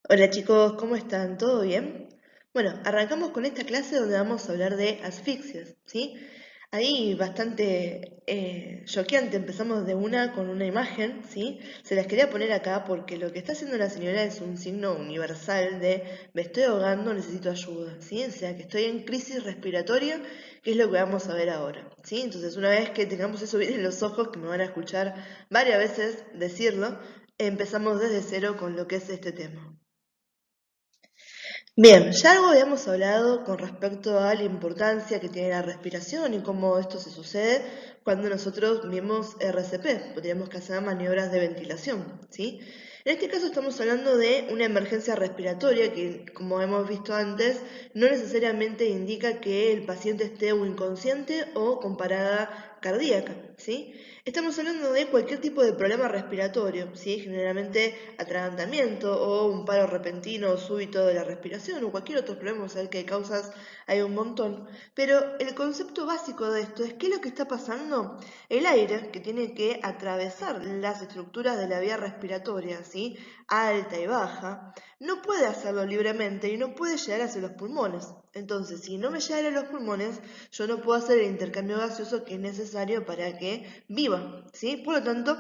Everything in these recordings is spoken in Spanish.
Hola chicos, ¿cómo están? ¿Todo bien? Bueno, arrancamos con esta clase donde vamos a hablar de asfixias, ¿sí? Ahí bastante choqueante, empezamos de una con una imagen, ¿sí? Se las quería poner acá porque lo que está haciendo la señora es un signo universal de me estoy ahogando, necesito ayuda, ¿sí? O sea, que estoy en crisis respiratoria, que es lo que vamos a ver ahora, ¿sí? Entonces, una vez que tengamos eso bien en los ojos, que me van a escuchar varias veces decirlo, empezamos desde cero con lo que es este tema. Bien, ya algo habíamos hablado con respecto a la importancia que tiene la respiración y cómo esto se sucede cuando nosotros vimos RCP, tenemos que hacer maniobras de ventilación, ¿sí? En este caso estamos hablando de una emergencia respiratoria que, como hemos visto antes, no necesariamente indica que el paciente esté o inconsciente o con parada cardíaca, ¿sí? Estamos hablando de cualquier tipo de problema respiratorio, ¿sí? Generalmente atragantamiento o un paro repentino o súbito de la respiración o cualquier otro problema, o sea que causas hay un montón. Pero el concepto básico de esto es qué es lo que está pasando. El aire que tiene que atravesar las estructuras de la vía respiratoria, ¿sí? Alta y baja, no puede hacerlo libremente y no puede llegar hacia los pulmones. Entonces, si no me llega a los pulmones, yo no puedo hacer el intercambio gaseoso que es necesario para que viva, ¿sí? Por lo tanto,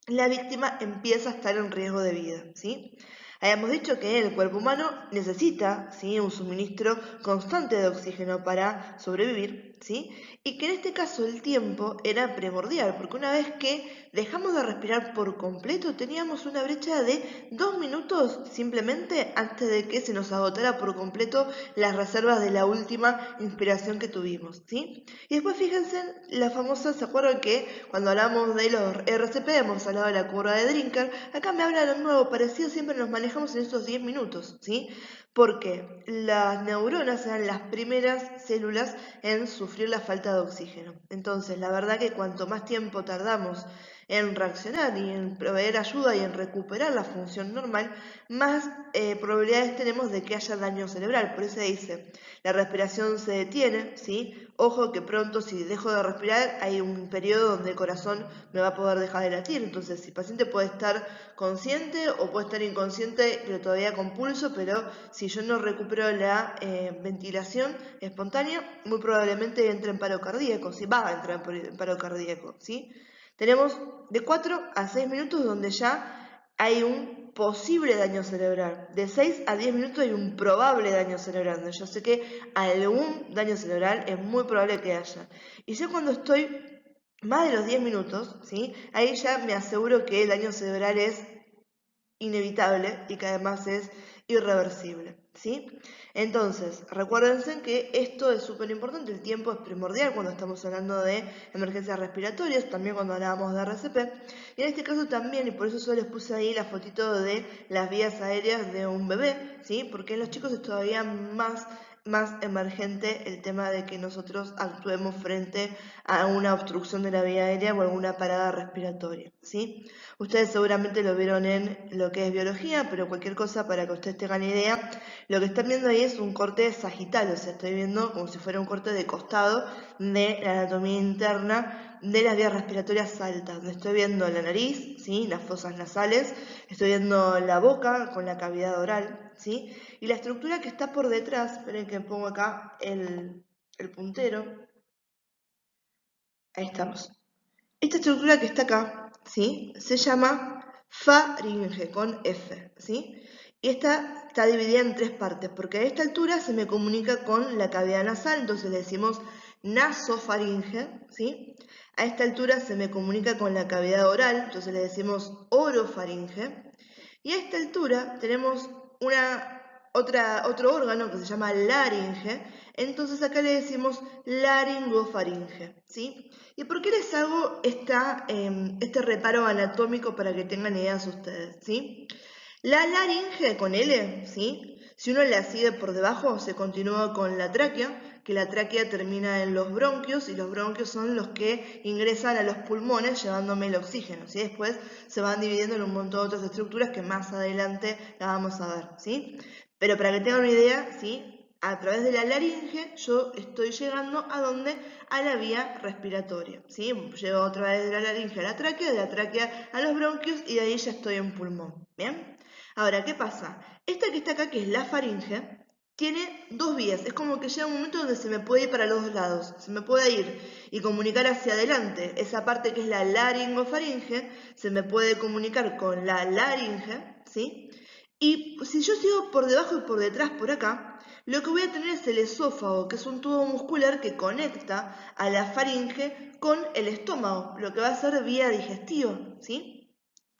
la víctima empieza a estar en riesgo de vida, ¿sí? Habíamos dicho que el cuerpo humano necesita, ¿sí?, un suministro constante de oxígeno para sobrevivir, ¿sí? Y que en este caso el tiempo era primordial, porque una vez que dejamos de respirar por completo, teníamos una brecha de 2 minutos simplemente antes de que se nos agotara por completo las reservas de la última inspiración que tuvimos, ¿sí? Y después fíjense, la famosa, ¿se acuerdan que cuando hablamos de los RCP hemos hablado de la curva de Drinker? Acá me habla de lo nuevo, parecido, siempre nos manejamos en estos 10 minutos, ¿sí? Porque las neuronas eran las primeras células en sufrir la falta de oxígeno. Entonces, la verdad que cuanto más tiempo tardamos en reaccionar y en proveer ayuda y en recuperar la función normal, más probabilidades tenemos de que haya daño cerebral. Por eso dice, la respiración se detiene, ¿sí? Ojo que pronto si dejo de respirar hay un periodo donde el corazón me va a poder dejar de latir. Entonces el paciente puede estar consciente o puede estar inconsciente pero todavía con pulso, pero si yo no recupero la ventilación espontánea, muy probablemente entre en paro cardíaco, ¿sí? Va a entrar en paro cardíaco, ¿sí? Tenemos de 4 a 6 minutos donde ya hay un posible daño cerebral. De 6 a 10 minutos hay un probable daño cerebral. Yo sé que algún daño cerebral es muy probable que haya. Y yo cuando estoy más de los 10 minutos, ¿sí? Ahí ya me aseguro que el daño cerebral es inevitable y que además es irreversible, ¿sí? Entonces, recuérdense que esto es súper importante, el tiempo es primordial cuando estamos hablando de emergencias respiratorias, también cuando hablábamos de RCP, y en este caso también, y por eso yo les puse ahí la fotito de las vías aéreas de un bebé, ¿sí? Porque en los chicos es todavía más emergente el tema de que nosotros actuemos frente a una obstrucción de la vía aérea o alguna parada respiratoria, ¿sí? Ustedes seguramente lo vieron en lo que es biología, pero cualquier cosa para que ustedes tengan idea, lo que están viendo ahí es un corte sagital, o sea, estoy viendo como si fuera un corte de costado de la anatomía interna de las vías respiratorias altas, donde estoy viendo la nariz, ¿sí? Las fosas nasales, estoy viendo la boca con la cavidad oral, ¿sí? Y la estructura que está por detrás, esperen que pongo acá el puntero, ahí estamos. Esta estructura que está acá, ¿sí? Se llama faringe, con F, ¿sí? Y esta está dividida en tres partes, porque a esta altura se me comunica con la cavidad nasal, entonces le decimos nasofaringe, ¿sí? A esta altura se me comunica con la cavidad oral, entonces le decimos orofaringe. Y a esta altura tenemos otro órgano que se llama laringe, entonces acá le decimos laringofaringe, ¿sí? ¿Y por qué les hago este reparo anatómico para que tengan ideas ustedes, ¿sí? La laringe con L, ¿sí? Si uno la sigue por debajo, se continúa con la tráquea, que la tráquea termina en los bronquios, y los bronquios son los que ingresan a los pulmones llevándome el oxígeno, ¿sí? Después se van dividiendo en un montón de otras estructuras que más adelante las vamos a ver, ¿sí? Pero para que tengan una idea, ¿sí? A través de la laringe yo estoy llegando a dónde, a la vía respiratoria, ¿sí? Llego otra vez de la laringe a la tráquea, de la tráquea a los bronquios y de ahí ya estoy en pulmón, ¿bien? Ahora, ¿qué pasa? Esta que está acá, que es la faringe, tiene dos vías. Es como que llega un momento donde se me puede ir para los dos lados. Se me puede ir y comunicar hacia adelante. Esa parte que es la laringofaringe se me puede comunicar con la laringe, ¿sí? Y si yo sigo por debajo y por detrás por acá, lo que voy a tener es el esófago, que es un tubo muscular que conecta a la faringe con el estómago, lo que va a ser vía digestiva, ¿sí?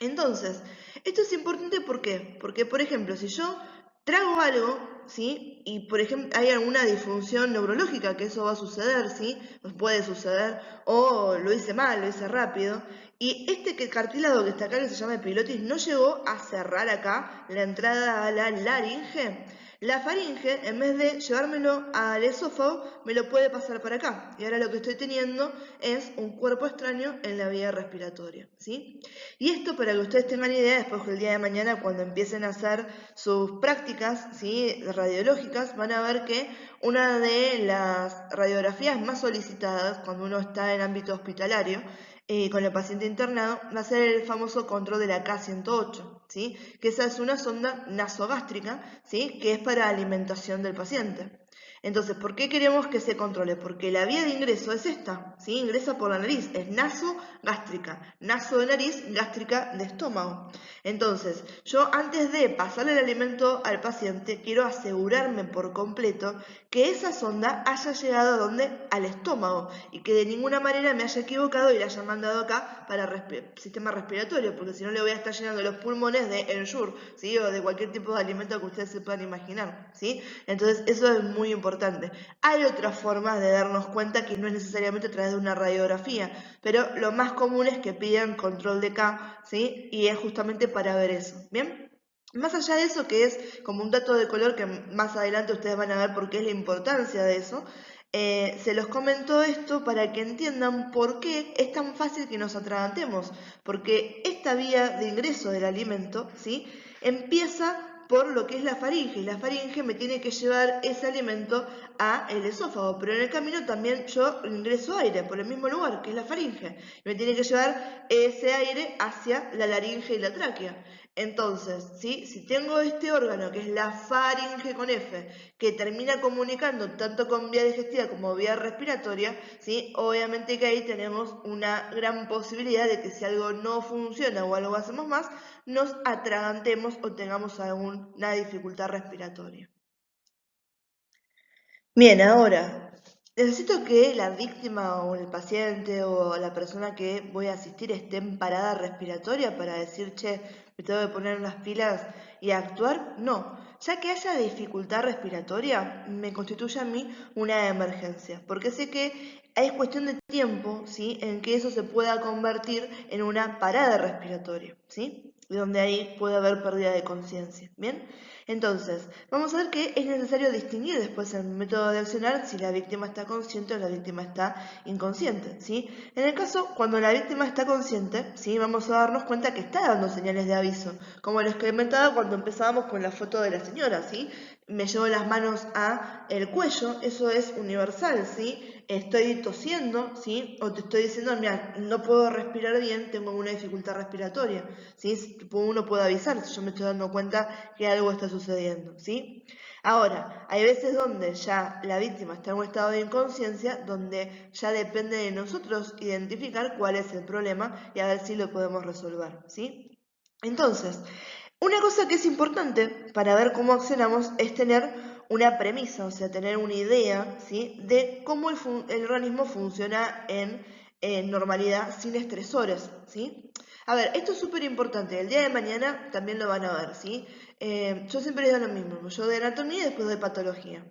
Entonces, esto es importante ¿por qué? Porque, por ejemplo, si yo trago algo, ¿sí? Y, por ejemplo, hay alguna disfunción neurológica, que eso va a suceder, ¿sí? Pues puede suceder, o lo hice mal, lo hice rápido, y este cartílago que está acá, que se llama epilotis, no llegó a cerrar acá la entrada a la laringe. La faringe, en vez de llevármelo al esófago, me lo puede pasar para acá. Y ahora lo que estoy teniendo es un cuerpo extraño en la vía respiratoria, ¿sí? Y esto para que ustedes tengan idea, después el día de mañana cuando empiecen a hacer sus prácticas, ¿sí? Radiológicas, van a ver que una de las radiografías más solicitadas cuando uno está en ámbito hospitalario con el paciente internado va a ser el famoso control de la K108, ¿sí? Que esa es una sonda nasogástrica, ¿sí? Que es para alimentación del paciente. Entonces, ¿por qué queremos que se controle? Porque la vía de ingreso es esta, ¿sí? Ingresa por la nariz, es nasogástrica, naso de nariz, gástrica de estómago. Entonces, yo antes de pasarle el alimento al paciente, quiero asegurarme por completo que esa sonda haya llegado a donde? Al estómago y que de ninguna manera me haya equivocado y la haya mandado acá para sistema respiratorio, porque si no le voy a estar llenando los pulmones de Ensure, ¿sí? O de cualquier tipo de alimento que ustedes se puedan imaginar, ¿sí? Entonces, eso es muy importante. Hay otras formas de darnos cuenta que no es necesariamente a través de una radiografía, pero lo más común es que pidan control de K, ¿sí? Y es justamente para ver eso, ¿bien? Más allá de eso, que es como un dato de color que más adelante ustedes van a ver por qué es la importancia de eso, se los comento esto para que entiendan por qué es tan fácil que nos atragantemos, porque esta vía de ingreso del alimento, ¿sí? Empieza por lo que es la faringe, y la faringe me tiene que llevar ese alimento a el esófago, pero en el camino también yo ingreso aire por el mismo lugar, que es la faringe, y me tiene que llevar ese aire hacia la laringe y la tráquea. Entonces, ¿sí? Si tengo este órgano, que es la faringe con F, que termina comunicando tanto con vía digestiva como vía respiratoria, ¿sí? Obviamente que ahí tenemos una gran posibilidad de que si algo no funciona o algo hacemos más, nos atragantemos o tengamos alguna dificultad respiratoria. Bien, ahora, necesito que la víctima o el paciente o la persona que voy a asistir esté en parada respiratoria para decir, che, me tengo que poner las pilas y actuar. No, ya que haya dificultad respiratoria, me constituye a mí una emergencia, porque sé que es cuestión de tiempo, ¿sí? En que eso se pueda convertir en una parada respiratoria, ¿sí? Y donde ahí puede haber pérdida de conciencia, ¿bien? Entonces, vamos a ver que es necesario distinguir después el método de accionar si la víctima está consciente o la víctima está inconsciente, ¿sí? En el caso, cuando la víctima está consciente, ¿sí? Vamos a darnos cuenta que está dando señales de aviso, como les comentaba cuando empezábamos con la foto de la señora, ¿sí? Me llevo las manos a el cuello, eso es universal, ¿sí? Estoy tosiendo, ¿sí? O te estoy diciendo, mira, no puedo respirar bien, tengo una dificultad respiratoria, ¿sí? Uno puede avisar si yo me estoy dando cuenta que algo está sucediendo, ¿sí? Ahora, hay veces donde ya la víctima está en un estado de inconsciencia, donde ya depende de nosotros identificar cuál es el problema y a ver si lo podemos resolver, ¿sí? Entonces, una cosa que es importante para ver cómo accionamos es tener una premisa, o sea, tener una idea, ¿sí? De cómo el organismo funciona en normalidad sin estresores, ¿sí? A ver, esto es súper importante, el día de mañana también lo van a ver, ¿sí? Yo siempre digo lo mismo, yo de anatomía y después de patología.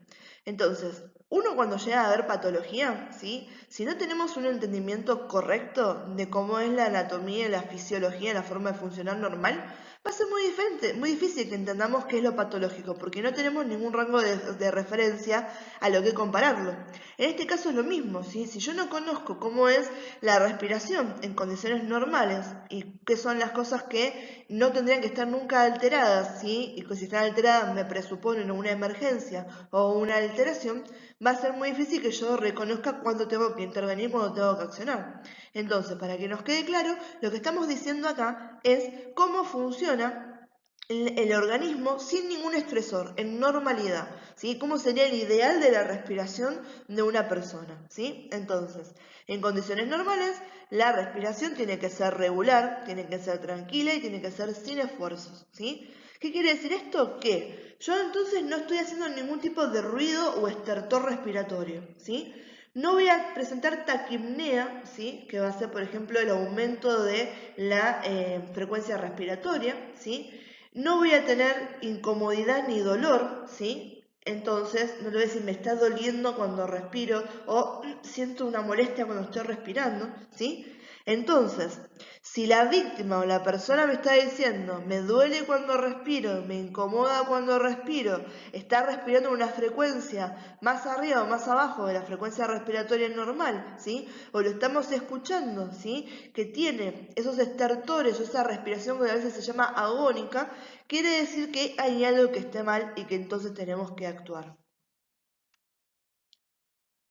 Entonces, uno cuando llega a ver patología, ¿sí? Si no tenemos un entendimiento correcto de cómo es la anatomía, la fisiología, la forma de funcionar normal, va a ser muy diferente, muy difícil que entendamos qué es lo patológico, porque no tenemos ningún rango de referencia a lo que compararlo. En este caso es lo mismo, ¿sí? Si yo no conozco cómo es la respiración en condiciones normales y qué son las cosas que no tendrían que estar nunca alteradas, ¿sí? Y que si están alteradas me presuponen una emergencia o una alteración, va a ser muy difícil que yo reconozca cuándo tengo que intervenir, cuándo tengo que accionar. Entonces, para que nos quede claro, lo que estamos diciendo acá es cómo funciona el organismo sin ningún estresor, en normalidad, ¿sí? ¿Cómo sería el ideal de la respiración de una persona, ¿sí? Entonces, en condiciones normales, la respiración tiene que ser regular, tiene que ser tranquila y tiene que ser sin esfuerzos, ¿sí? ¿Qué quiere decir esto? Que yo entonces no estoy haciendo ningún tipo de ruido o estertor respiratorio, ¿sí? No voy a presentar taquipnea, ¿sí? Que va a ser, por ejemplo, el aumento de la frecuencia respiratoria, ¿sí? No voy a tener incomodidad ni dolor, ¿sí? Entonces, no le voy a decir me está doliendo cuando respiro o siento una molestia cuando estoy respirando, ¿sí? Entonces, si la víctima o la persona me está diciendo me duele cuando respiro, me incomoda cuando respiro, está respirando una frecuencia más arriba o más abajo de la frecuencia respiratoria normal, ¿sí? O lo estamos escuchando, ¿sí? Que tiene esos estertores o esa respiración que a veces se llama agónica, quiere decir que hay algo que esté mal y que entonces tenemos que actuar.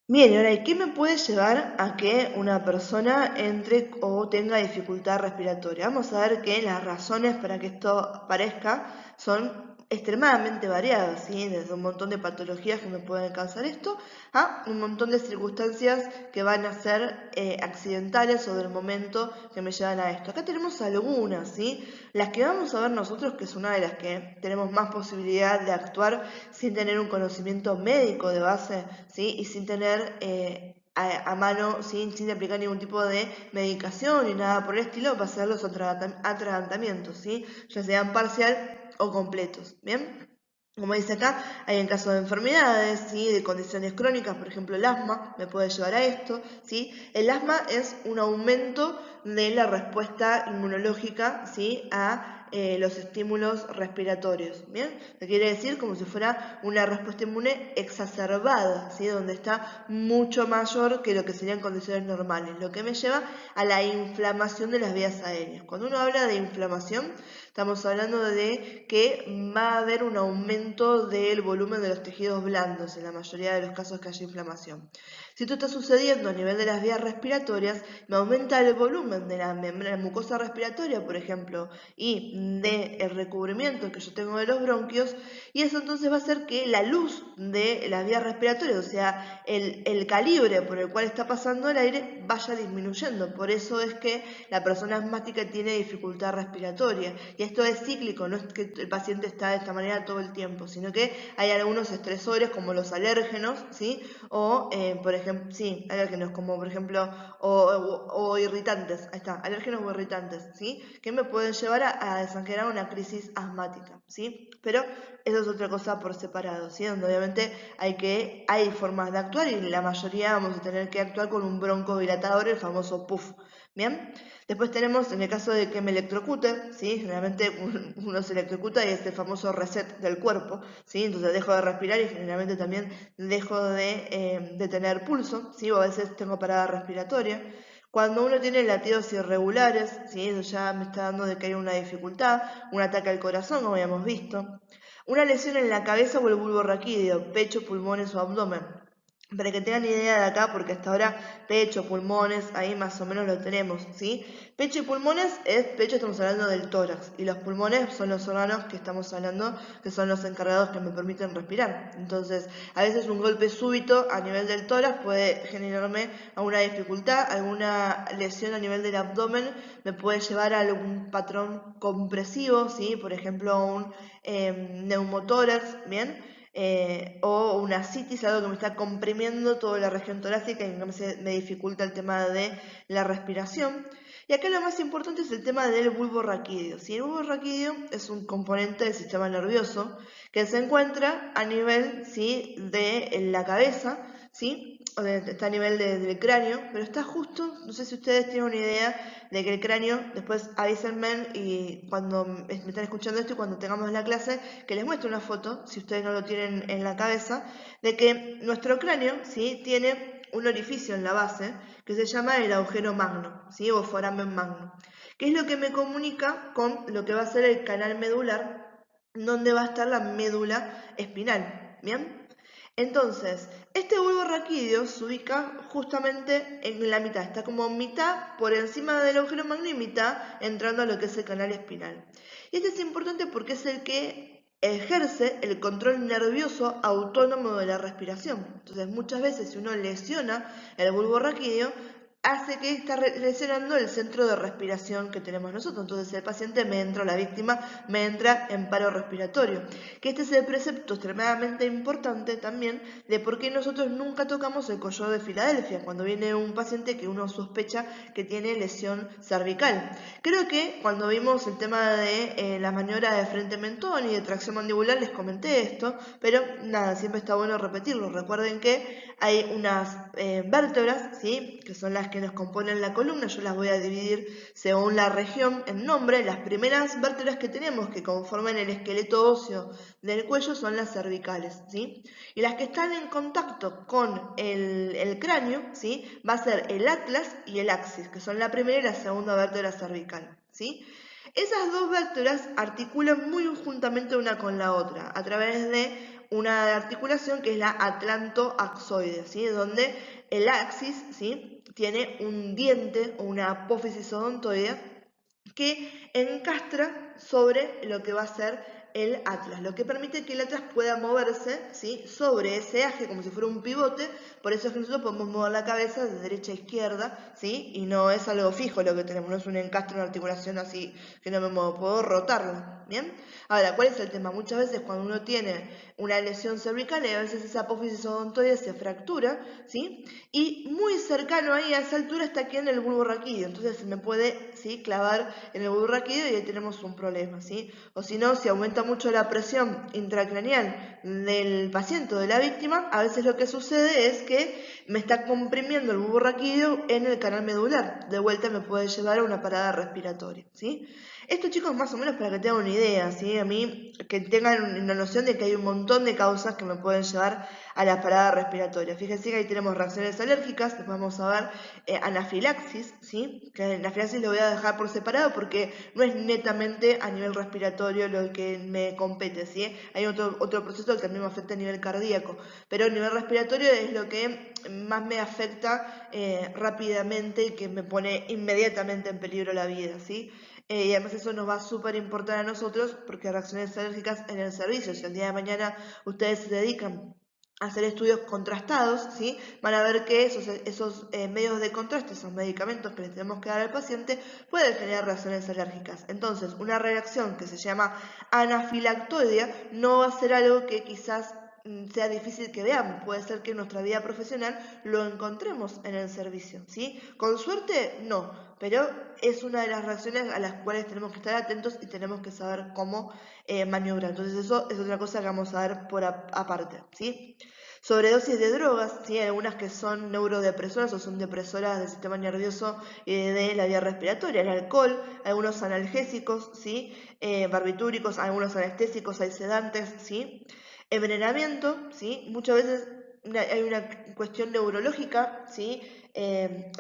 Bien, y ahora, ¿y qué me puede llevar a que una persona entre o tenga dificultad respiratoria? Vamos a ver que las razones para que esto aparezca son extremadamente variadas, ¿sí? Desde un montón de patologías que me pueden causar esto a un montón de circunstancias que van a ser accidentales o del momento que me llevan a esto. Acá tenemos algunas, ¿sí? Las que vamos a ver nosotros, que es una de las que tenemos más posibilidad de actuar sin tener un conocimiento médico de base, ¿sí? Y sin tener a mano, sin aplicar ningún tipo de medicación ni nada por el estilo, va a ser los atragantamientos, ¿sí? Ya sean parcial o completos, ¿bien? Como dice acá, hay en caso de enfermedades, ¿sí? De condiciones crónicas, por ejemplo el asma me puede llevar a esto, ¿sí? El asma es un aumento de la respuesta inmunológica, ¿sí? A los estímulos respiratorios, ¿bien? Que quiere decir como si fuera una respuesta inmune exacerbada, ¿sí? Donde está mucho mayor que lo que serían condiciones normales, lo que me lleva a la inflamación de las vías aéreas. Cuando uno habla de inflamación, estamos hablando de que va a haber un aumento del volumen de los tejidos blandos en la mayoría de los casos que haya inflamación. Si esto está sucediendo a nivel de las vías respiratorias, me aumenta el volumen de la mucosa respiratoria, por ejemplo, y del recubrimiento que yo tengo de los bronquios, y eso entonces va a hacer que la luz de las vías respiratorias, o sea, el calibre por el cual está pasando el aire, vaya disminuyendo. Por eso es que la persona asmática tiene dificultad respiratoria. Y esto es cíclico, no es que el paciente está de esta manera todo el tiempo, sino que hay algunos estresores como los alérgenos, ¿sí? O, por ejemplo, sí, alérgenos como por ejemplo, o irritantes, ahí está, alérgenos o irritantes, ¿sí? Que me pueden llevar a desencadenar una crisis asmática, ¿sí? Pero eso es otra cosa por separado, ¿sí? Donde obviamente hay formas de actuar y la mayoría vamos a tener que actuar con un broncodilatador, el famoso PUF, ¿bien? Después tenemos, en el caso de que me electrocute, ¿sí? Generalmente uno se electrocuta y es el famoso reset del cuerpo, ¿sí? Entonces dejo de respirar y generalmente también dejo de tener pulso, ¿sí? O a veces tengo parada respiratoria. Cuando uno tiene latidos irregulares, ¿sí? Eso ya me está dando de que hay una dificultad, un ataque al corazón, como habíamos visto. Una lesión en la cabeza o el bulbo raquídeo, pecho, pulmones o abdomen. Para que tengan idea de acá, porque hasta ahora pecho, pulmones, ahí más o menos lo tenemos, ¿sí? Pecho y pulmones pecho estamos hablando del tórax, y los pulmones son los órganos que estamos hablando, que son los encargados que me permiten respirar. Entonces, a veces un golpe súbito a nivel del tórax puede generarme alguna dificultad, alguna lesión a nivel del abdomen me puede llevar a algún patrón compresivo, ¿sí? Por ejemplo, un neumotórax, ¿bien? O una citis, algo que me está comprimiendo toda la región torácica y me dificulta el tema de la respiración. Y acá lo más importante es el tema del bulbo raquídeo. ¿Sí? El bulbo raquídeo es un componente del sistema nervioso que se encuentra a nivel, ¿sí? de la cabeza, ¿sí? Está a nivel del cráneo, pero está justo, no sé si ustedes tienen una idea de que el cráneo, después avísenme y cuando me están escuchando esto y cuando tengamos la clase, que les muestre una foto, si ustedes no lo tienen en la cabeza, de que nuestro cráneo, ¿sí? tiene un orificio en la base que se llama el agujero magno, ¿sí? O foramen magno, que es lo que me comunica con lo que va a ser el canal medular, donde va a estar la médula espinal, ¿bien? Entonces, este bulbo raquídeo se ubica justamente en la mitad, está como mitad por encima del agujero magno y mitad entrando a lo que es el canal espinal. Y este es importante porque es el que ejerce el control nervioso autónomo de la respiración. Entonces, muchas veces si uno lesiona el bulbo raquídeo, hace que está lesionando el centro de respiración que tenemos nosotros. Entonces el paciente me entra, la víctima me entra en paro respiratorio. Que este es el precepto extremadamente importante también de por qué nosotros nunca tocamos el collo de Filadelfia cuando viene un paciente que uno sospecha que tiene lesión cervical. Creo que cuando vimos el tema de la maniobra de frente mentón y de tracción mandibular les comenté esto, pero nada, siempre está bueno repetirlo. Recuerden que hay unas vértebras, ¿sí?, que son las que nos componen la columna. Yo las voy a dividir según la región en nombre. Las primeras vértebras que tenemos que conforman el esqueleto óseo del cuello son las cervicales, ¿sí? Y las que están en contacto con el cráneo, ¿sí?, va a ser el atlas y el axis, que son la primera y la segunda vértebra cervical, ¿sí? Esas dos vértebras articulan muy juntamente una con la otra a través de una articulación que es la atlantoaxoide, ¿sí?, donde el axis, ¿sí?, tiene un diente o una apófisis odontoide que encastra sobre lo que va a ser el atlas, lo que permite que el atlas pueda moverse, ¿sí?, sobre ese eje como si fuera un pivote. Por eso es que nosotros podemos mover la cabeza de derecha a izquierda, ¿sí?, y no es algo fijo lo que tenemos, no es un encastre, una articulación así que no me muevo, puedo rotarla, ¿bien? Ahora, ¿cuál es el tema? Muchas veces cuando uno tiene una lesión cervical, a veces esa apófisis odontoide se fractura, ¿sí?, y muy cercano ahí a esa altura está aquí en el bulbo raquídeo, entonces se me puede, ¿sí?, clavar en el bulbo raquídeo y ahí tenemos un problema, ¿sí? O si no, si aumenta mucho la presión intracraneal del paciente o de la víctima, a veces lo que sucede es que me está comprimiendo el bulbo raquídeo en el canal medular. De vuelta me puede llevar a una parada respiratoria, ¿sí? Esto, chicos, más o menos para que tengan una idea, ¿sí? A mí, que tengan una noción de que hay un montón de causas que me pueden llevar a la parada respiratoria. Fíjense que ahí tenemos reacciones alérgicas, después vamos a ver anafilaxis, ¿sí? Que anafilaxis lo voy a dejar por separado porque no es netamente a nivel respiratorio lo que me compete, ¿sí? Hay otro proceso que también me afecta a nivel cardíaco, pero a nivel respiratorio es lo que más me afecta rápidamente y que me pone inmediatamente en peligro la vida, ¿sí? Y además eso nos va a súper importar a nosotros porque reacciones alérgicas en el servicio, si el día de mañana ustedes se dedican a hacer estudios contrastados, ¿sí?, van a ver que esos medios de contraste, esos medicamentos que le tenemos que dar al paciente, pueden generar reacciones alérgicas. Entonces, una reacción que se llama anafilactoidea no va a ser algo que quizás sea difícil que veamos, puede ser que en nuestra vida profesional lo encontremos en el servicio, ¿sí? Con suerte, no, pero es una de las reacciones a las cuales tenemos que estar atentos y tenemos que saber cómo maniobrar. Entonces eso es otra cosa que vamos a ver por aparte, ¿sí? Sobredosis de drogas, ¿sí? Hay algunas que son neurodepresoras o son depresoras del sistema nervioso y de la vía respiratoria, el alcohol, algunos analgésicos, ¿sí? Barbitúricos, algunos anestésicos, hay sedantes, ¿sí? Envenenamiento, ¿sí? Muchas veces hay una cuestión neurológica, ¿sí?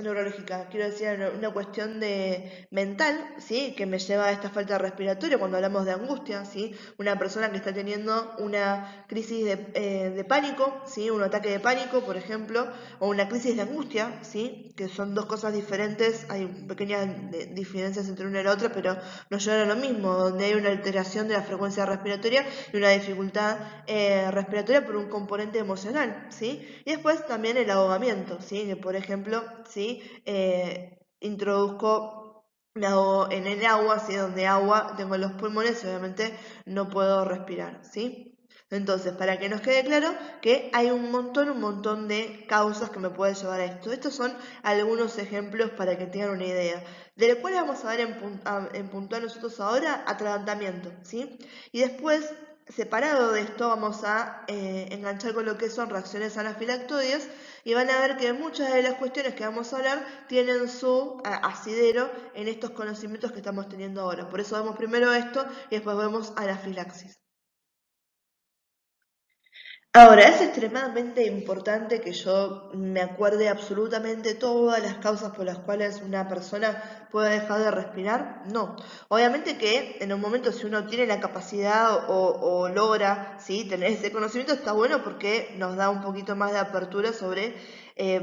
Neurológica, quiero decir, una cuestión de mental, ¿sí?, que me lleva a esta falta respiratoria cuando hablamos de angustia, ¿sí? Una persona que está teniendo una crisis de pánico, ¿sí?, un ataque de pánico, por ejemplo, o una crisis de angustia, ¿sí?, que son dos cosas diferentes, hay pequeñas diferencias entre una y la otra, pero nos llevan a lo mismo, donde hay una alteración de la frecuencia respiratoria y una dificultad respiratoria por un componente emocional, ¿sí? Y después también el ahogamiento, ¿sí? Que por ejemplo, ¿sí?, me ahogo en el agua, ¿sí?, donde agua tengo los pulmones y obviamente no puedo respirar, ¿sí? Entonces, para que nos quede claro que hay un montón de causas que me pueden llevar a esto. Estos son algunos ejemplos para que tengan una idea. De lo cual vamos a ver en puntual nosotros ahora, atragantamiento, ¿sí? Y después, separado de esto, vamos a enganchar con lo que son reacciones anafilactoides y van a ver que muchas de las cuestiones que vamos a hablar tienen su asidero en estos conocimientos que estamos teniendo ahora. Por eso vemos primero esto y después vemos anafilaxis. Ahora, es extremadamente importante que yo me acuerde absolutamente todas las causas por las cuales una persona pueda dejar de respirar? No. Obviamente que en un momento si uno tiene la capacidad o logra, ¿sí?, tener ese conocimiento, está bueno porque nos da un poquito más de apertura sobre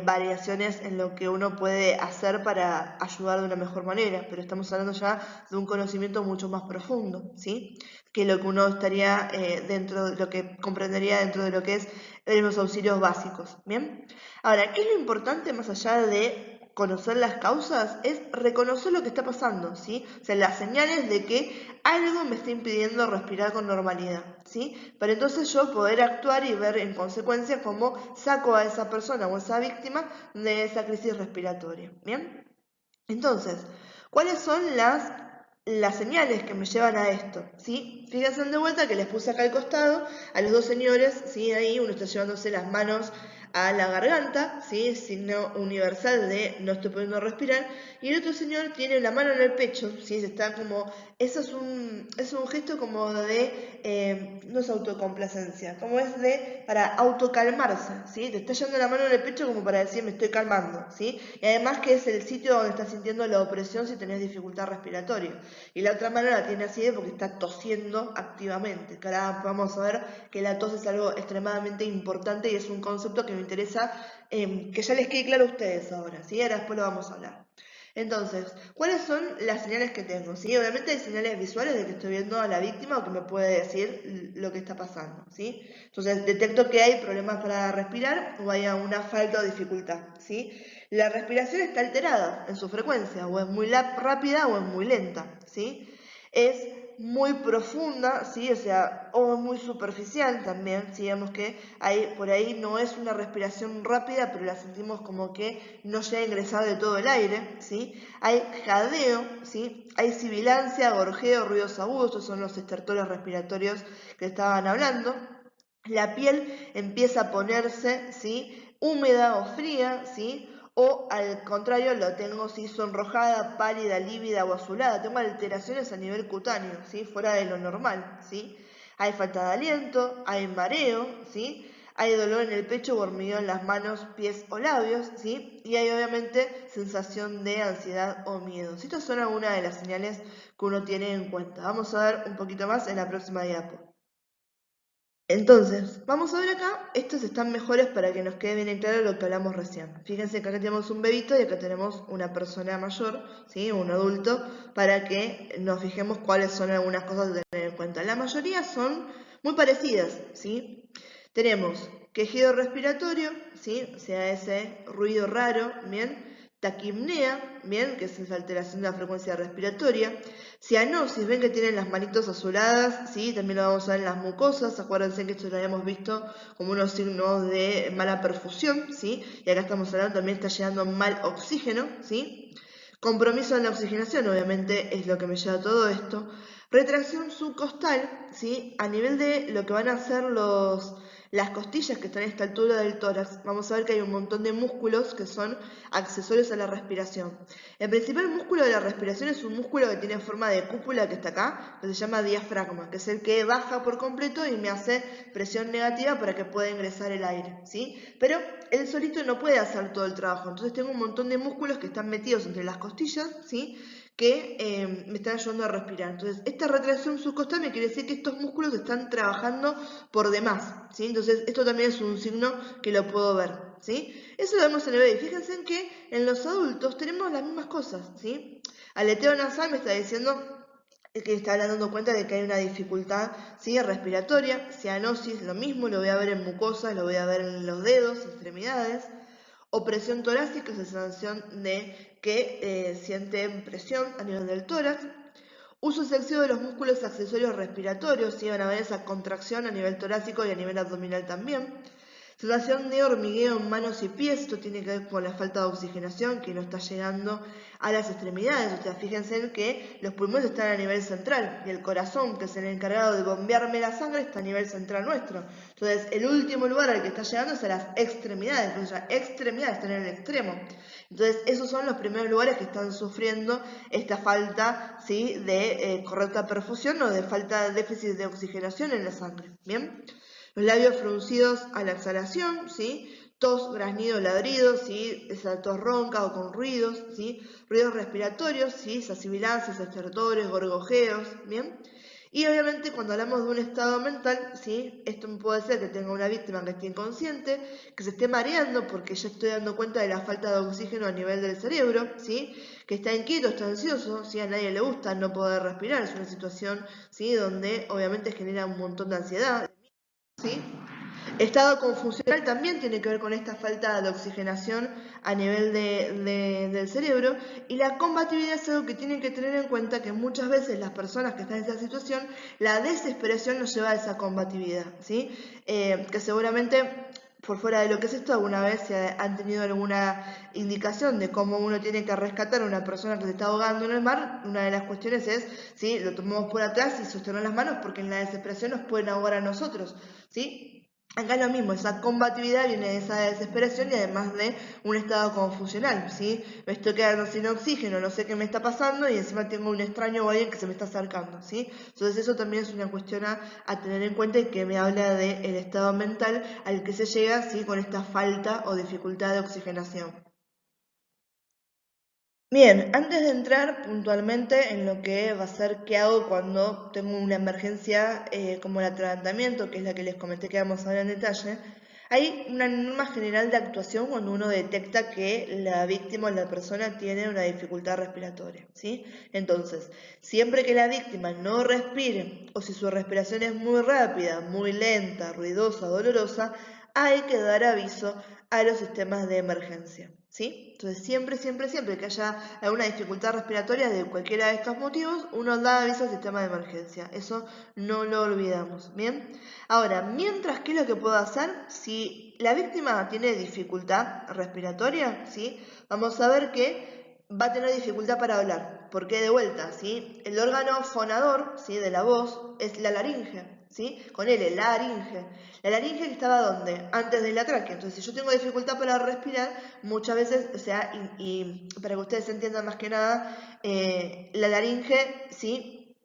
variaciones en lo que uno puede hacer para ayudar de una mejor manera, pero estamos hablando ya de un conocimiento mucho más profundo, ¿sí?, que lo que uno estaría dentro de lo que comprendería dentro de lo que es los auxilios básicos, ¿bien? Ahora, ¿qué es lo importante más allá de conocer las causas? Es reconocer lo que está pasando, ¿sí? O sea, las señales de que algo me está impidiendo respirar con normalidad, ¿sí? Para entonces yo poder actuar y ver en consecuencia cómo saco a esa persona o esa víctima de esa crisis respiratoria, ¿bien? Entonces, ¿cuáles son las señales que me llevan a esto? ¿Sí? Fíjense de vuelta que les puse acá al costado a los dos señores, ¿sí? Ahí uno está llevándose las manos a la garganta, ¿sí? Signo universal de no estoy pudiendo respirar, y el otro señor tiene la mano en el pecho, ¿sí? Se está como, eso es un gesto como de, no es autocomplacencia, como es para autocalmarse, ¿sí? Te está llevando la mano en el pecho como para decir me estoy calmando, ¿sí? Y además que es el sitio donde estás sintiendo la opresión si tenés dificultad respiratoria. Y la otra mano la tiene así porque está tosiendo activamente. Que ahora vamos a ver que la tos es algo extremadamente importante y es un concepto que me interesa que ya les quede claro a ustedes ahora, ¿sí? Ahora después lo vamos a hablar. Entonces, ¿cuáles son las señales que tengo? ¿Sí? Obviamente hay señales visuales de que estoy viendo a la víctima o que me puede decir lo que está pasando, ¿sí? Entonces, detecto que hay problemas para respirar o hay una falta o dificultad, ¿sí? La respiración está alterada en su frecuencia, o es muy rápida o es muy lenta, ¿sí? Es muy profunda, ¿sí? O sea, o muy superficial también, ¿sí? Digamos que por ahí no es una respiración rápida, pero la sentimos como que no llega a ingresar de todo el aire, ¿sí? Hay jadeo, ¿sí? Hay sibilancia, gorjeo, ruidos agudos, estos son los estertores respiratorios que estaban hablando. La piel empieza a ponerse, ¿sí?, húmeda o fría, ¿sí? O al contrario lo tengo ¿sí?, sonrojada, pálida, lívida o azulada. Tengo alteraciones a nivel cutáneo, ¿sí?, fuera de lo normal, ¿sí? Hay falta de aliento, hay mareo, ¿sí? Hay dolor en el pecho o hormigueo en las manos, pies o labios, ¿sí? Y hay obviamente sensación de ansiedad o miedo. Estas son algunas de las señales que uno tiene en cuenta. Vamos a ver un poquito más en la próxima diapo. Entonces, vamos a ver acá, estos están mejores para que nos quede bien en claro lo que hablamos recién. Fíjense que acá tenemos un bebito y acá tenemos una persona mayor, ¿sí?, un adulto, para que nos fijemos cuáles son algunas cosas a tener en cuenta. La mayoría son muy parecidas, ¿sí? Tenemos quejido respiratorio, ¿sí?, o sea, ese ruido raro, ¿bien? Taquipnea, ¿bien?, que es esa alteración de la frecuencia respiratoria. Cianosis, ven que tienen las manitos azuladas, ¿sí? También lo vamos a ver en las mucosas. Acuérdense que esto lo habíamos visto como unos signos de mala perfusión, ¿sí? Y acá estamos hablando, también está llegando mal oxígeno, ¿sí? Compromiso en la oxigenación, obviamente, es lo que me lleva a todo esto. Retracción subcostal, ¿sí? A nivel de lo que van a ser las costillas que están a esta altura del tórax, vamos a ver que hay un montón de músculos que son accesorios a la respiración. El principal músculo de la respiración es un músculo que tiene forma de cúpula que está acá, que se llama diafragma, que es el que baja por completo y me hace presión negativa para que pueda ingresar el aire, ¿sí? Pero él solito no puede hacer todo el trabajo, entonces tengo un montón de músculos que están metidos entre las costillas, ¿sí?, que me están ayudando a respirar. Entonces, esta retracción subcostal me quiere decir que estos músculos están trabajando por demás, ¿sí? Entonces, esto también es un signo que lo puedo ver, ¿sí? Eso lo vemos en el bebé. Fíjense en que en los adultos tenemos las mismas cosas, ¿sí? Aleteo nasal me está diciendo que está dando cuenta de que hay una dificultad, ¿sí?, respiratoria. Cianosis, lo mismo, lo voy a ver en mucosas, lo voy a ver en los dedos, extremidades. Opresión torácica, es la sensación de que sienten presión a nivel del tórax. Uso excesivo de los músculos accesorios respiratorios, ¿sí? Van a ver esa contracción a nivel torácico y a nivel abdominal también. Sensación de hormigueo en manos y pies, esto tiene que ver con la falta de oxigenación que no está llegando a las extremidades. O sea, fíjense en que los pulmones están a nivel central y el corazón, que es el encargado de bombearme la sangre, está a nivel central nuestro. Entonces, el último lugar al que está llegando es a las extremidades, o sea, extremidades están en el extremo. Entonces, esos son los primeros lugares que están sufriendo esta falta, ¿sí?, de correcta perfusión o de falta de déficit de oxigenación en la sangre. ¿Bien? Los labios fruncidos a la exhalación, ¿sí? tos, graznido, ladridos, ¿sí? Esa tos ronca o con ruidos, ¿sí? Ruidos respiratorios, ¿sí? Esas sibilancias, estertores, gorgojeos, ¿bien? Y obviamente cuando hablamos de un estado mental, ¿sí? Esto puede ser que tenga una víctima que esté inconsciente, que se esté mareando porque ya estoy dando cuenta de la falta de oxígeno a nivel del cerebro, ¿sí? Que está inquieto, está ansioso, ¿sí? A nadie le gusta no poder respirar, es una situación, ¿sí? Donde obviamente genera un montón de ansiedad, ¿sí? Estado confusional también tiene que ver con esta falta de oxigenación a nivel del cerebro, y la combatividad es algo que tienen que tener en cuenta, que muchas veces las personas que están en esa situación, la desesperación nos lleva a esa combatividad, ¿sí? Que seguramente por fuera de lo que es esto, alguna vez se han tenido alguna indicación de cómo uno tiene que rescatar a una persona que se está ahogando en el mar. Una de las cuestiones es, ¿sí? Lo tomamos por atrás y sostener las manos, porque en la desesperación nos pueden ahogar a nosotros, ¿sí? Acá es lo mismo, esa combatividad viene de esa desesperación y además de un estado confusional, ¿sí? Me estoy quedando sin oxígeno, no sé qué me está pasando y encima tengo un extraño o alguien que se me está acercando, ¿sí? Entonces eso también es una cuestión a tener en cuenta, y que me habla del estado mental al que se llega, ¿sí? Con esta falta o dificultad de oxigenación. Bien, antes de entrar puntualmente en lo que va a ser qué hago cuando tengo una emergencia como el atragantamiento, que es la que les comenté que vamos a ver en detalle, hay una norma general de actuación cuando uno detecta que la víctima o la persona tiene una dificultad respiratoria, ¿sí? Entonces, siempre que la víctima no respire, o si su respiración es muy rápida, muy lenta, ruidosa, dolorosa, hay que dar aviso a los sistemas de emergencia, ¿sí? Entonces siempre que haya alguna dificultad respiratoria de cualquiera de estos motivos, uno da aviso al sistema de emergencia. Eso no lo olvidamos, ¿bien? Ahora, mientras, ¿qué es lo que puedo hacer? Si la víctima tiene dificultad respiratoria, ¿sí? Vamos a ver que va a tener dificultad para hablar. Porque de vuelta, ¿sí? El órgano fonador, ¿sí? De la voz es la laringe, ¿sí? Con L, laringe. La laringe que estaba ¿dónde? Antes de la tráquea. Entonces, si yo tengo dificultad para respirar, muchas veces, o sea, y para que ustedes entiendan más que nada, la laringe, ¿sí?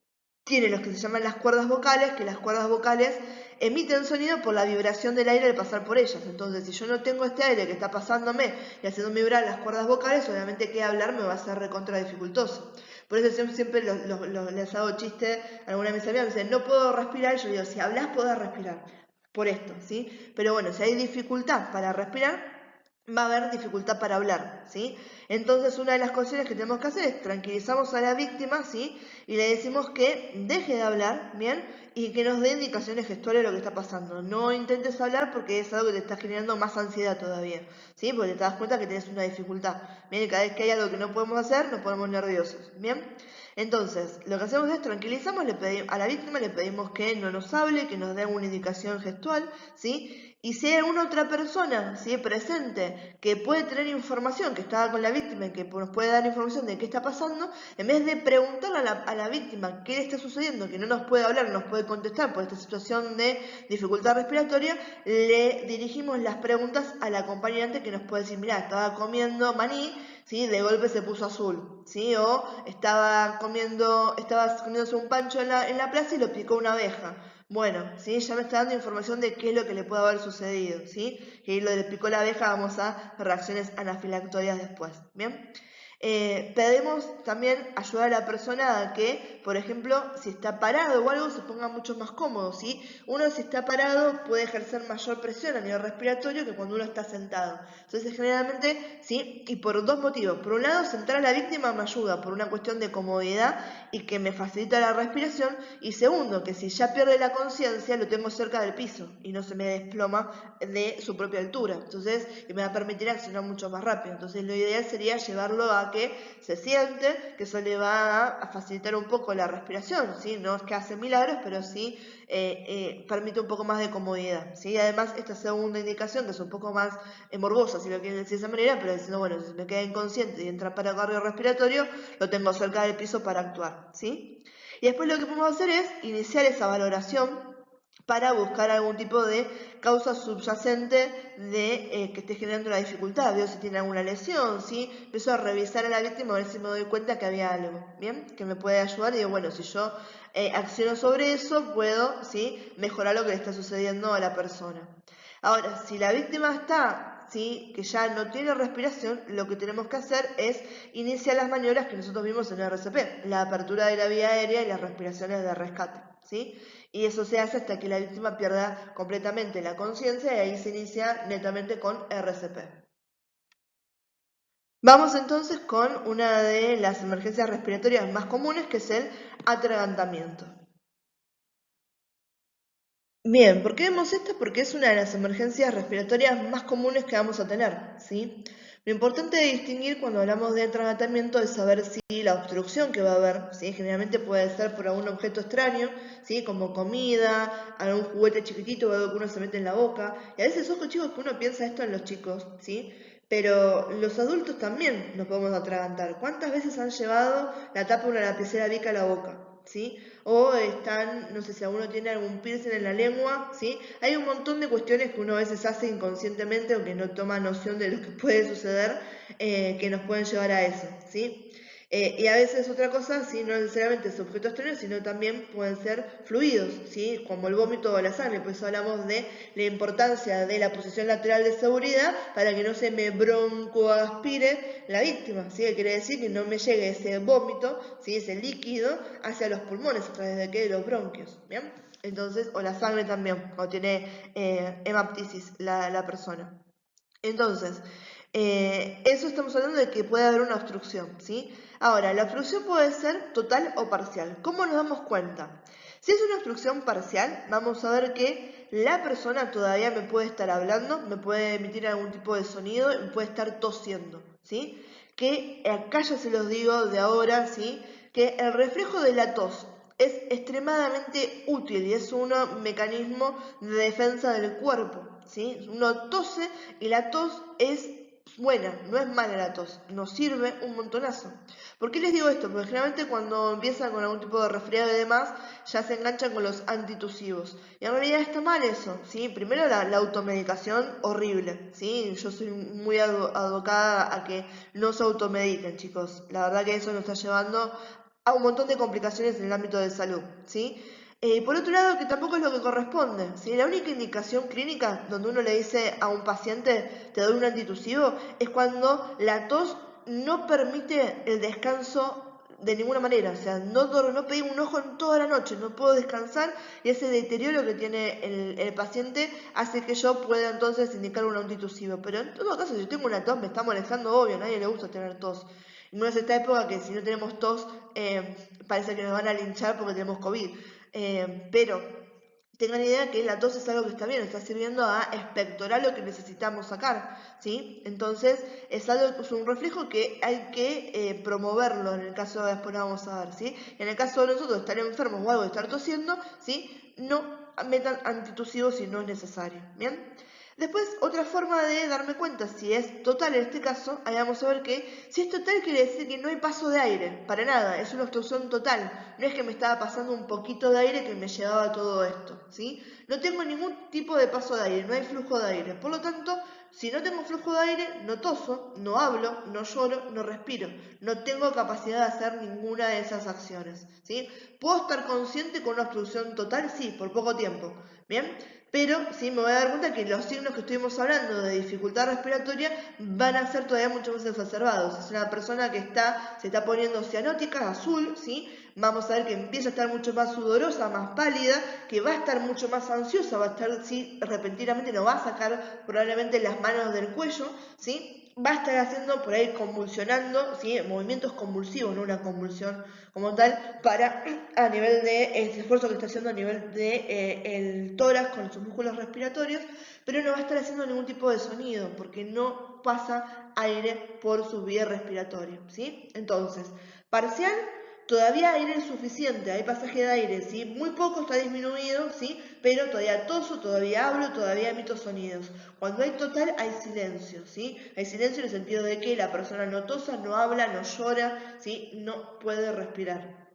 Tiene lo que se llaman las cuerdas vocales, que las cuerdas vocales emiten sonido por la vibración del aire al pasar por ellas. Entonces, si yo no tengo este aire que está pasándome y haciendo vibrar las cuerdas vocales, obviamente que hablar me va a ser recontra dificultoso. Por eso siempre les hago chiste a alguna de mis amigas, me dicen, no puedo respirar, yo digo, si hablas podés respirar, por esto, ¿sí? Pero bueno, si hay dificultad para respirar, va a haber dificultad para hablar, ¿sí? Entonces, una de las cuestiones que tenemos que hacer es tranquilizamos a la víctima, ¿sí? Y le decimos que deje de hablar, ¿bien? Y que nos dé indicaciones gestuales de lo que está pasando. No intentes hablar porque es algo que te está generando más ansiedad todavía, ¿sí? Porque te das cuenta que tienes una dificultad, ¿bien? Y cada vez que hay algo que no podemos hacer, nos ponemos nerviosos, ¿bien? Entonces, lo que hacemos es tranquilizamos, a la víctima le pedimos que no nos hable, que nos dé una indicación gestual, ¿sí? Y si hay alguna otra persona, ¿sí? Presente que puede tener información, que estaba con la víctima y que nos puede dar información de qué está pasando, en vez de preguntarle a la víctima qué le está sucediendo, que no nos puede hablar, no nos puede contestar por esta situación de dificultad respiratoria, le dirigimos las preguntas al acompañante, que nos puede decir, mira, estaba comiendo maní, ¿sí? De golpe se puso azul, ¿sí? O estaba comiéndose un pancho en la plaza y lo picó una abeja. Bueno, ¿sí? Ya me está dando información de qué es lo que le puede haber sucedido, ¿sí? Que lo le picó la abeja, vamos a reacciones anafilactorias después, ¿bien? Pedimos también ayudar a la persona a que, por ejemplo, si está parado o algo, se ponga mucho más cómodo, ¿sí? Uno, si está parado, puede ejercer mayor presión a nivel respiratorio que cuando uno está sentado. Entonces, generalmente, ¿sí? Y por dos motivos. Por un lado, sentar a la víctima me ayuda por una cuestión de comodidad y que me facilita la respiración. Y segundo, que si ya pierde la conciencia, lo tengo cerca del piso y no se me desploma de su propia altura. Entonces, me va a permitir accionar mucho más rápido. Entonces, lo ideal sería llevarlo a que se siente, que eso le va a facilitar un poco la respiración, ¿sí? No es que hace milagros, pero sí permite un poco más de comodidad, ¿sí? Además, esta segunda indicación, que es un poco más morbosa, si lo quieren decir de esa manera, pero diciendo, bueno, si me queda inconsciente y entra para cardiorrespiratorio, lo tengo cerca del piso para actuar, ¿sí? Y después lo que podemos hacer es iniciar esa valoración para buscar algún tipo de causa subyacente de que esté generando una dificultad. Veo si tiene alguna lesión, ¿sí? Empiezo a revisar a la víctima a ver si me doy cuenta que había algo, ¿bien? Que me puede ayudar y digo, bueno, si yo acciono sobre eso, puedo, ¿sí? Mejorar lo que le está sucediendo a la persona. Ahora, si la víctima está ¿sí? Que ya no tiene respiración, lo que tenemos que hacer es iniciar las maniobras que nosotros vimos en el RCP, la apertura de la vía aérea y las respiraciones de rescate, ¿sí? Y eso se hace hasta que la víctima pierda completamente la conciencia y ahí se inicia netamente con RCP. Vamos entonces con una de las emergencias respiratorias más comunes, que es el atragantamiento. Bien, ¿por qué vemos esto? Porque es una de las emergencias respiratorias más comunes que vamos a tener, ¿sí? Lo importante de distinguir cuando hablamos de atragantamiento es saber si la obstrucción que va a haber, ¿sí? Generalmente puede ser por algún objeto extraño, ¿sí? Como comida, algún juguete chiquitito o algo que uno se mete en la boca. Y a veces, ojo chicos, que uno piensa esto en los chicos, ¿sí? Pero los adultos también nos podemos atragantar. ¿Cuántas veces han llevado la tapa de una lapicera Bic a la boca? ¿Sí? O están, no sé si alguno tiene algún piercing en la lengua, ¿sí? Hay un montón de cuestiones que uno a veces hace inconscientemente o que no toma noción de lo que puede suceder, que nos pueden llevar a eso, ¿sí? Y a veces otra cosa, ¿sí? No necesariamente es objeto extraño, sino también pueden ser fluidos, ¿sí? Como el vómito o la sangre. Por eso hablamos de la importancia de la posición lateral de seguridad para que no se me broncoaspire la víctima, ¿sí? Que quiere decir que no me llegue ese vómito, ¿sí? Ese líquido hacia los pulmones a través de, ¿qué? De los bronquios, ¿bien? Entonces, o la sangre también, cuando tiene hemaptisis la persona. Entonces, eso estamos hablando de que puede haber una obstrucción, ¿sí? Ahora, la obstrucción puede ser total o parcial. ¿Cómo nos damos cuenta? Si es una obstrucción parcial, vamos a ver que la persona todavía me puede estar hablando, me puede emitir algún tipo de sonido y puede estar tosiendo, ¿sí? Que acá ya se los digo de ahora, ¿sí? Que el reflejo de la tos es extremadamente útil y es un mecanismo de defensa del cuerpo, ¿sí? Uno tose y la tos es buena, no es mala la tos, nos sirve un montonazo. ¿Por qué les digo esto? Porque generalmente cuando empiezan con algún tipo de resfriado y demás, ya se enganchan con los antitusivos. Y en realidad está mal eso, ¿sí? Primero la automedicación, horrible, ¿sí? Yo soy muy advocada a que no se automediquen, chicos. La verdad que eso nos está llevando a un montón de complicaciones en el ámbito de salud, ¿sí? Por otro lado, que tampoco es lo que corresponde, ¿sí? La única indicación clínica donde uno le dice a un paciente, te doy un antitusivo, es cuando la tos no permite el descanso de ninguna manera, o sea, no pegué un ojo en toda la noche, no puedo descansar y ese deterioro que tiene el paciente hace que yo pueda entonces indicar un antitusivo. Pero en todo caso, si tengo una tos, me está molestando, obvio, a nadie le gusta tener tos. Y más esta época que si no tenemos tos, parece que nos van a linchar porque tenemos COVID. Pero tengan idea que la tos es algo que está bien, está sirviendo a expectorar lo que necesitamos sacar, ¿sí? Entonces es un reflejo que hay que promoverlo en el caso de después lo vamos a ver, ¿sí? En el caso de nosotros estar enfermos o algo de estar tosiendo, ¿sí? No metan antitusivos si no es necesario, ¿bien? Después, otra forma de darme cuenta si es total en este caso, ahí vamos a ver que si es total quiere decir que no hay paso de aire, para nada, es una obstrucción total. No es que me estaba pasando un poquito de aire que me llevaba todo esto, ¿sí? No tengo ningún tipo de paso de aire, no hay flujo de aire. Por lo tanto, si no tengo flujo de aire, no toso, no hablo, no lloro, no respiro. No tengo capacidad de hacer ninguna de esas acciones, ¿sí? ¿Puedo estar consciente con una obstrucción total? Sí, por poco tiempo, ¿bien? Pero sí me voy a dar cuenta que los signos que estuvimos hablando de dificultad respiratoria van a ser todavía mucho más exacerbados. Es una persona que se está poniendo cianótica, azul, ¿sí? Vamos a ver que empieza a estar mucho más sudorosa, más pálida, que va a estar mucho más ansiosa, va a estar, sí, repentinamente no va a sacar probablemente las manos del cuello, ¿sí? Va a estar haciendo por ahí convulsionando, ¿sí? Movimientos convulsivos, no una convulsión como tal, para a nivel de ese esfuerzo que está haciendo a nivel de el tórax con sus músculos respiratorios, pero no va a estar haciendo ningún tipo de sonido porque no pasa aire por su vía respiratoria, ¿sí? Entonces, parcial, todavía aire es suficiente, hay pasaje de aire, ¿sí? Muy poco está disminuido, ¿sí? Pero todavía toso, todavía hablo, todavía emito sonidos. Cuando hay total, hay silencio, ¿sí? Hay silencio en el sentido de que la persona no tosa, no habla, no llora, ¿sí? No puede respirar.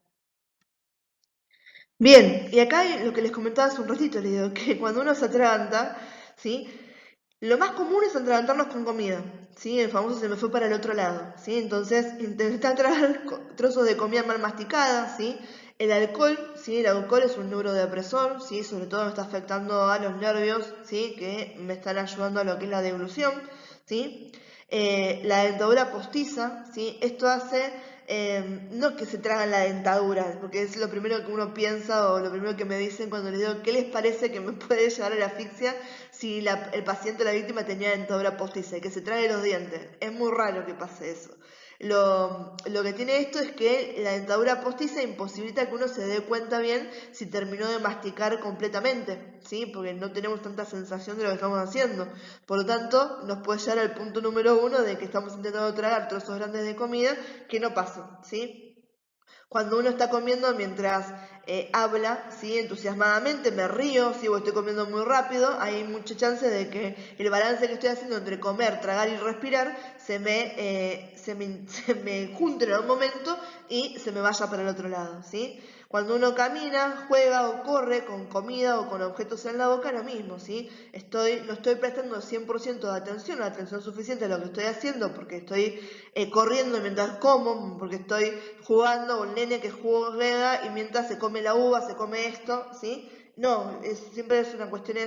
Bien, y acá hay lo que les comentaba hace un ratito, les digo, que cuando uno se atraganta, ¿sí? Lo más común es atragantarnos con comida, ¿sí? El famoso se me fue para el otro lado, ¿sí? Entonces, intentar tragar trozos de comida mal masticada, ¿sí? El alcohol, ¿sí? El alcohol es un neurodepresor, ¿sí? Sobre todo me está afectando a los nervios, ¿sí? Que me están ayudando a lo que es la deglución, ¿sí? La dentadura postiza, ¿sí? Esto hace, no que se tragan la dentadura, porque es lo primero que uno piensa o lo primero que me dicen cuando les digo, ¿qué les parece que me puede llevar a la asfixia si el paciente o la víctima tenía dentadura postiza y que se trague los dientes? Es muy raro que pase eso. Lo que tiene esto es que la dentadura postiza imposibilita que uno se dé cuenta bien si terminó de masticar completamente, ¿sí? Porque no tenemos tanta sensación de lo que estamos haciendo. Por lo tanto, nos puede llevar al punto número 1 de que estamos intentando tragar trozos grandes de comida que no pasan, ¿sí? Cuando uno está comiendo mientras habla, ¿sí? Entusiasmadamente, me río, ¿sí? O estoy comiendo muy rápido, hay mucha chance de que el balance que estoy haciendo entre comer, tragar y respirar se me junte en algún momento y se me vaya para el otro lado, ¿sí? Cuando uno camina, juega o corre con comida o con objetos en la boca, lo mismo, ¿sí? No estoy prestando 100% de atención, la atención suficiente a lo que estoy haciendo porque estoy corriendo mientras como, porque estoy jugando, o el nene que juega y mientras se come la uva, se come esto, ¿sí? No, siempre es una cuestión,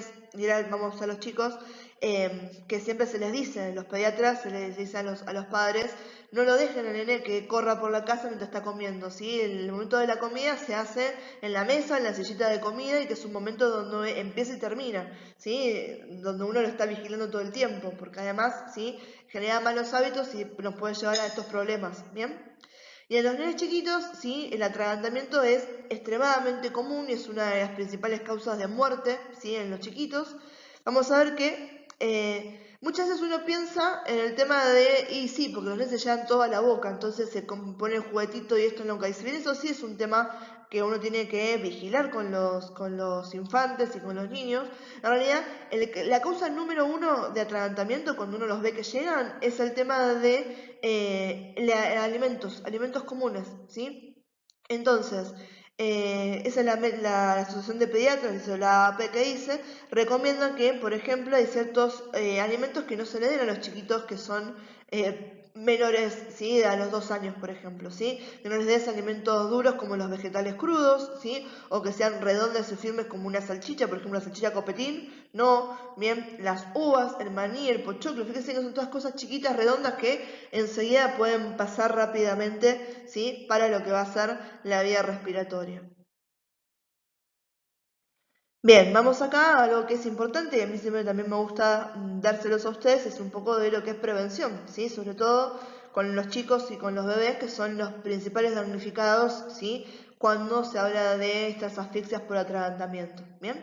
vamos a los chicos, que siempre se les dice, los pediatras se les dice a los padres, no lo dejen al nene que corra por la casa mientras está comiendo, ¿sí? El momento de la comida se hace en la mesa, en la sillita de comida, y que es un momento donde empieza y termina, ¿sí? Donde uno lo está vigilando todo el tiempo, porque además, ¿sí? Genera malos hábitos y nos puede llevar a estos problemas, ¿bien? Y en los nenes chiquitos, sí, el atragantamiento es extremadamente común y es una de las principales causas de muerte, ¿sí? En los chiquitos. Vamos a ver que muchas veces uno piensa en el tema de, y sí, porque los nenes se llevan toda la boca, entonces se pone el juguetito y esto nunca. Y si bien eso sí es un tema que uno tiene que vigilar con los infantes y con los niños, en realidad la causa número 1 de atragantamiento cuando uno los ve que llegan es el tema de alimentos comunes, ¿sí? Entonces, esa es la Asociación de Pediatras, eso la AP que dice, recomienda que, por ejemplo, hay ciertos alimentos que no se le den a los chiquitos que son menores, ¿sí? A los 2 años, por ejemplo, ¿sí? Que no les des alimentos duros como los vegetales crudos, ¿sí? O que sean redondas y firmes como una salchicha, por ejemplo, la salchicha copetín, no, bien, las uvas, el maní, el pochoclo, fíjense que son todas cosas chiquitas, redondas que enseguida pueden pasar rápidamente, ¿sí? Para lo que va a ser la vía respiratoria. Bien, vamos acá a algo que es importante y a mí siempre también me gusta dárselos a ustedes, es un poco de lo que es prevención, ¿sí? Sobre todo con los chicos y con los bebés que son los principales damnificados, ¿sí? Cuando se habla de estas asfixias por atragantamiento, ¿bien?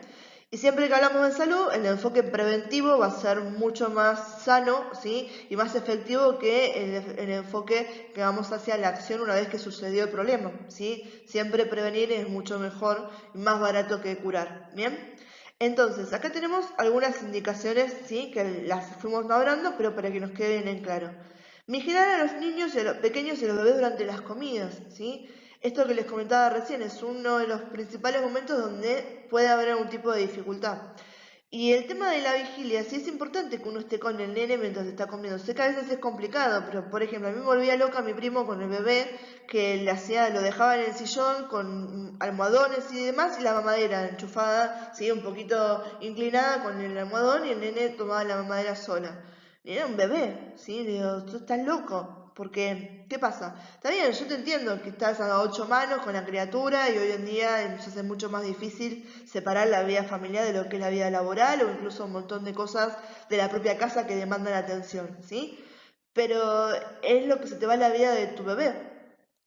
Y siempre que hablamos de salud, el enfoque preventivo va a ser mucho más sano, ¿sí? Y más efectivo que el enfoque que vamos hacia la acción una vez que sucedió el problema, ¿sí? Siempre prevenir es mucho mejor y más barato que curar, ¿bien? Entonces, acá tenemos algunas indicaciones, ¿sí? Que las fuimos hablando, pero para que nos queden en claro. Vigilar a los niños y a los pequeños y a los bebés durante las comidas, ¿sí? Esto que les comentaba recién es uno de los principales momentos donde puede haber algún tipo de dificultad. Y el tema de la vigilia, sí es importante que uno esté con el nene mientras está comiendo. Sé que a veces es complicado, pero por ejemplo, a mí me volvía loca mi primo con el bebé, que lo dejaba en el sillón con almohadones y demás, y la mamadera enchufada, ¿sí? Un poquito inclinada con el almohadón, y el nene tomaba la mamadera sola. Y era un bebé, ¿sí? Digo, tú estás loco. Porque, ¿qué pasa? Está bien, yo te entiendo que estás a 8 manos con la criatura y hoy en día nos hace mucho más difícil separar la vida familiar de lo que es la vida laboral o incluso un montón de cosas de la propia casa que demandan atención, ¿sí? Pero es lo que se te va la vida de tu bebé,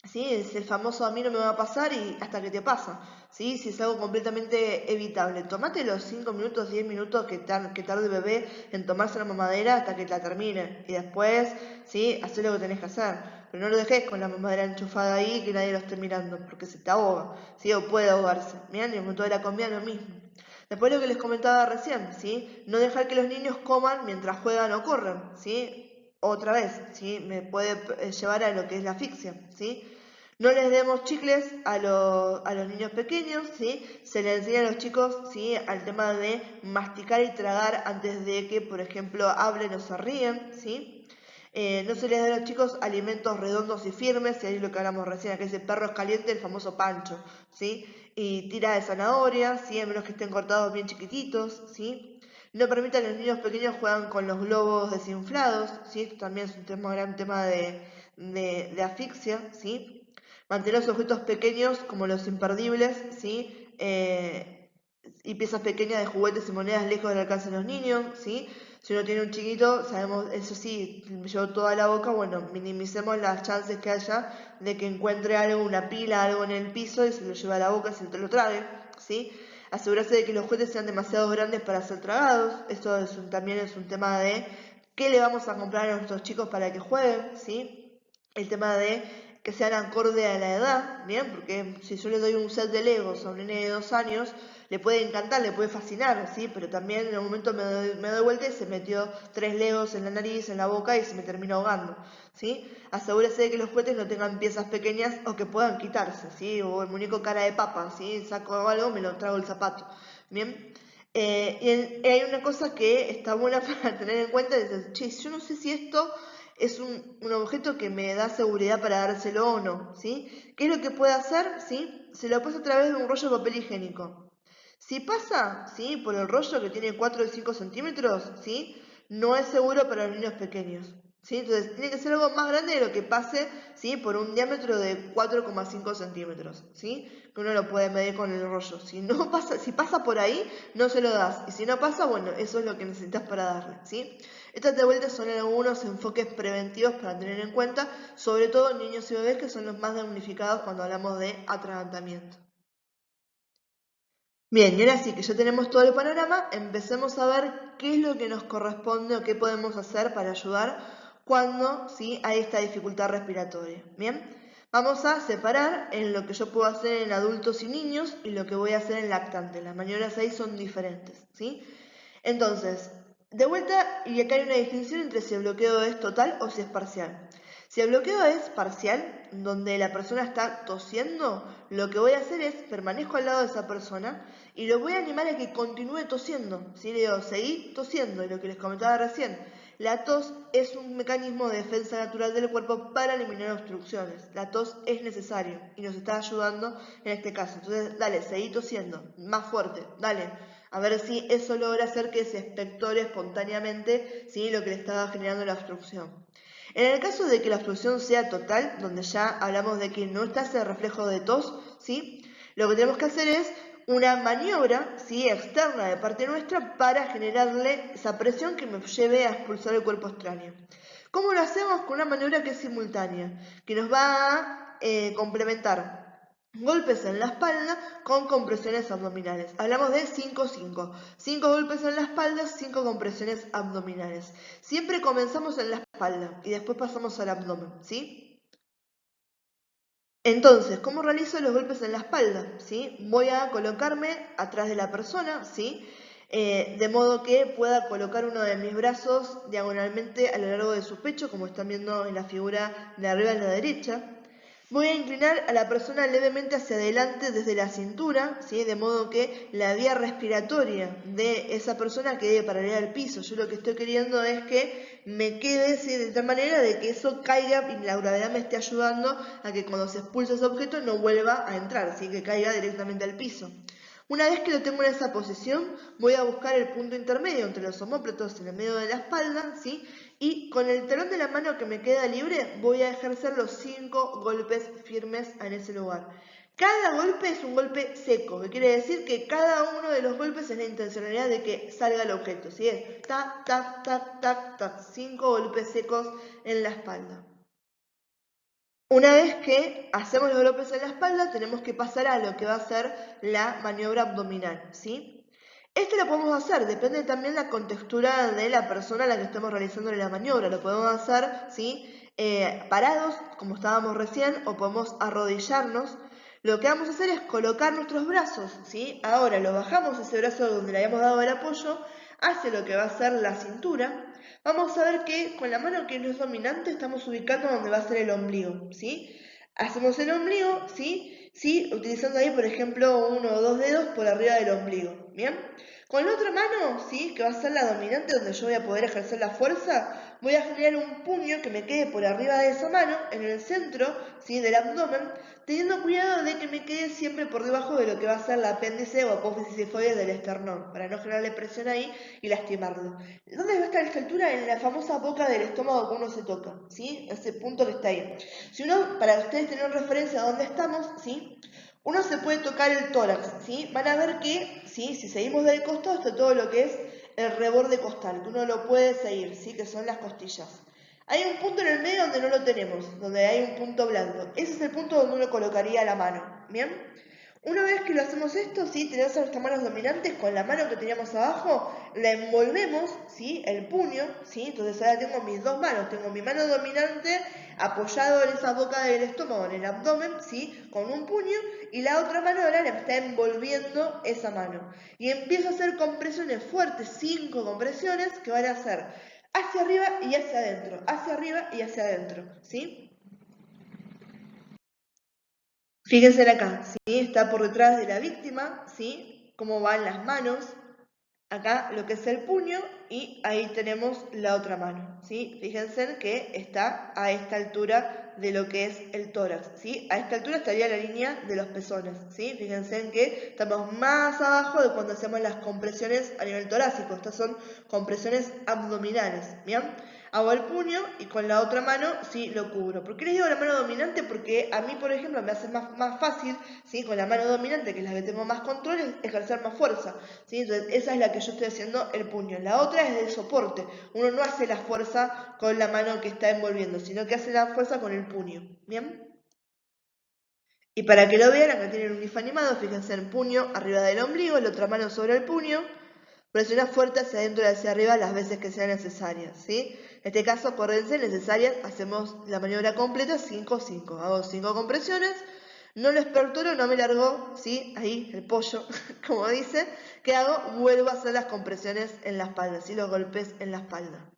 ¿sí? Es el famoso a mí no me va a pasar y hasta que te pasa, ¿sí? Si es algo completamente evitable. Tomate los 5 minutos, 10 minutos que tarde el bebé en tomarse la mamadera hasta que la termine. Y después, ¿sí? Hacé lo que tenés que hacer. Pero no lo dejes con la mamadera enchufada ahí y que nadie lo esté mirando, porque se te ahoga, ¿sí? O puede ahogarse. Miren, y el momento de la comida lo mismo. Después lo que les comentaba recién, ¿sí? No dejar que los niños coman mientras juegan o corren, ¿sí? Otra vez, ¿sí? Me puede llevar a lo que es la asfixia, ¿sí? No les demos chicles a los niños pequeños, ¿sí? Se les enseña a los chicos, ¿sí? Al tema de masticar y tragar antes de que, por ejemplo, hablen o se ríen, ¿sí? No se les da a los chicos alimentos redondos y firmes, y ahí es lo que hablamos recién, que ese perro es caliente, el famoso pancho, ¿sí? Y tira de zanahoria, ¿sí? A menos que estén cortados bien chiquititos, ¿sí? No permite a los niños pequeños juegan con los globos desinflados, ¿sí? Esto también es un gran tema de asfixia, ¿sí? Mantener los objetos pequeños como los imperdibles, ¿sí? Y piezas pequeñas de juguetes y monedas lejos del alcance de los niños, ¿sí? Si uno tiene un chiquito, sabemos, eso sí, me llevó toda la boca, bueno, minimicemos las chances que haya de que encuentre algo, una pila, algo en el piso y se lo lleve a la boca y se lo trague, ¿sí? Asegurarse de que los juguetes sean demasiado grandes para ser tragados, esto también es un tema de qué le vamos a comprar a nuestros chicos para que jueguen, ¿sí? El tema de que sean acorde a la edad, ¿bien? Porque si yo le doy un set de Legos a un nene de 2 años, le puede encantar, le puede fascinar, ¿sí? Pero también en un momento me doy vuelta y se metió 3 Legos en la nariz, en la boca y se me termina ahogando, ¿sí? Asegúrese de que los juguetes no tengan piezas pequeñas o que puedan quitarse, ¿sí? O el muñeco cara de papa, ¿sí? Saco algo, me lo trago el zapato, ¿bien? Y hay una cosa que está buena para tener en cuenta, es, che, yo no sé si esto es un objeto que me da seguridad para dárselo o no, ¿sí? ¿Qué es lo que puede hacer? ¿Sí? Se lo pasa a través de un rollo de papel higiénico. Si pasa, ¿sí? Por el rollo que tiene 4 o 5 centímetros, ¿sí? No es seguro para los niños pequeños, ¿sí? Entonces tiene que ser algo más grande de lo que pase, ¿sí? Por un diámetro de 4,5 centímetros, ¿sí? Que uno lo puede medir con el rollo. Si no pasa, si pasa por ahí, no se lo das. Y si no pasa, bueno, eso es lo que necesitas para darle, ¿sí? Estas de vuelta son algunos enfoques preventivos para tener en cuenta, sobre todo en niños y bebés, que son los más damnificados cuando hablamos de atragantamiento. Bien, y ahora sí que ya tenemos todo el panorama, empecemos a ver qué es lo que nos corresponde o qué podemos hacer para ayudar cuando sí hay esta dificultad respiratoria. Bien, vamos a separar en lo que yo puedo hacer en adultos y niños y lo que voy a hacer en lactantes. Las maniobras ahí son diferentes, ¿sí? Entonces, de vuelta, y acá hay una distinción entre si el bloqueo es total o si es parcial. Si el bloqueo es parcial, donde la persona está tosiendo, lo que voy a hacer es permanezco al lado de esa persona y lo voy a animar a que continúe tosiendo. Si le digo, seguí tosiendo, y lo que les comentaba recién, la tos es un mecanismo de defensa natural del cuerpo para eliminar obstrucciones. La tos es necesario y nos está ayudando en este caso. Entonces, dale, seguí tosiendo, más fuerte, dale. A ver si eso logra hacer que se expectore espontáneamente, ¿sí? Lo que le estaba generando la obstrucción. En el caso de que la obstrucción sea total, donde ya hablamos de que no está ese reflejo de tos, ¿sí? Lo que tenemos que hacer es una maniobra, ¿sí? Externa de parte nuestra para generarle esa presión que me lleve a expulsar el cuerpo extraño. ¿Cómo lo hacemos? Con una maniobra que es simultánea, que nos va a complementar golpes en la espalda con compresiones abdominales. Hablamos de 5-5. 5 golpes en la espalda, 5 compresiones abdominales. Siempre comenzamos en la espalda y después pasamos al abdomen, ¿sí? Entonces, ¿cómo realizo los golpes en la espalda? ¿Sí? Voy a colocarme atrás de la persona, ¿sí? De modo que pueda colocar uno de mis brazos diagonalmente a lo largo de su pecho, como están viendo en la figura de arriba a la derecha. Voy a inclinar a la persona levemente hacia adelante desde la cintura, ¿sí? De modo que la vía respiratoria de esa persona quede paralela al piso. Yo lo que estoy queriendo es que me quede, ¿sí? De tal manera de que eso caiga y la gravedad me esté ayudando a que cuando se expulse ese objeto no vuelva a entrar, ¿sí? Que caiga directamente al piso. Una vez que lo tengo en esa posición, voy a buscar el punto intermedio entre los omóplatos en el medio de la espalda, ¿sí? Y con el talón de la mano que me queda libre, voy a ejercer los 5 golpes firmes en ese lugar. Cada golpe es un golpe seco, que quiere decir que cada uno de los golpes es la intencionalidad de que salga el objeto, ¿sí? Es tac, tac, tac, tac, tac, 5 golpes secos en la espalda. Una vez que hacemos los golpes en la espalda, tenemos que pasar a lo que va a ser la maniobra abdominal, ¿sí? Esto lo podemos hacer, depende también de la contextura de la persona a la que estemos realizando la maniobra. Lo podemos hacer, ¿sí? Parados, como estábamos recién, o podemos arrodillarnos. Lo que vamos a hacer es colocar nuestros brazos, ¿sí? Ahora lo bajamos ese brazo donde le habíamos dado el apoyo hacia lo que va a ser la cintura. Vamos a ver que con la mano que no es dominante estamos ubicando donde va a ser el ombligo, ¿sí? Hacemos el ombligo, ¿sí? Sí, utilizando ahí, por ejemplo, 1 o 2 dedos por arriba del ombligo, ¿bien? Con la otra mano, ¿sí? Que va a ser la dominante donde yo voy a poder ejercer la fuerza, voy a generar un puño que me quede por arriba de esa mano, en el centro, ¿sí?, del abdomen, teniendo cuidado de que me quede siempre por debajo de lo que va a ser la apéndice o apófisis sifoide del esternón, para no generarle presión ahí y lastimarlo. ¿Dónde va a estar esta altura? En la famosa boca del estómago que uno se toca, ¿sí? Ese punto que está ahí. Si uno, para ustedes tener referencia a dónde estamos, ¿sí?, uno se puede tocar el tórax, ¿sí? Van a ver que, ¿sí?, si seguimos del costado está todo lo que es el reborde costal, que uno lo puede seguir, ¿sí?, que son las costillas. Hay un punto en el medio donde no lo tenemos, donde hay un punto blando. Ese es el punto donde uno colocaría la mano, ¿bien? Una vez que lo hacemos esto, ¿sí?, tenemos nuestras manos dominantes, con la mano que teníamos abajo, la envolvemos, ¿sí?, el puño, ¿sí? Entonces ahora tengo mis dos manos, tengo mi mano dominante apoyado en esa boca del estómago, en el abdomen, ¿sí?, con un puño, y la otra mano ahora le está envolviendo esa mano. Y empiezo a hacer compresiones fuertes, 5 compresiones, que van a ser hacia arriba y hacia adentro, hacia arriba y hacia adentro, ¿sí? Fíjense acá, ¿sí? Está por detrás de la víctima, ¿sí? Cómo van las manos, acá lo que es el puño y ahí tenemos la otra mano, ¿sí? Fíjense que está a esta altura de lo que es el tórax, ¿sí? A esta altura estaría la línea de los pezones, ¿sí? Fíjense que estamos más abajo de cuando hacemos las compresiones a nivel torácico. Estas son compresiones abdominales, ¿bien? Hago el puño y con la otra mano, sí, lo cubro. ¿Por qué les digo la mano dominante? Porque a mí, por ejemplo, me hace más fácil, ¿sí?, con la mano dominante, que es la que tengo más control, es ejercer más fuerza, ¿sí? Entonces, esa es la que yo estoy haciendo el puño. La otra es de soporte. Uno no hace la fuerza con la mano que está envolviendo, sino que hace la fuerza con el puño, ¿bien? Y para que lo vean, acá tienen un GIF animado, fíjense en el puño arriba del ombligo, la otra mano sobre el puño, presiona fuerte hacia adentro y hacia arriba las veces que sean necesarias, ¿sí? En este caso, acuérdense, necesarias, hacemos la maniobra completa 5-5. Hago 5 compresiones, no lo esperturo, no me largo, ¿sí? Ahí, el pollo, como dice. ¿Qué hago? Vuelvo a hacer las compresiones en la espalda, ¿sí?, los golpes en la espalda.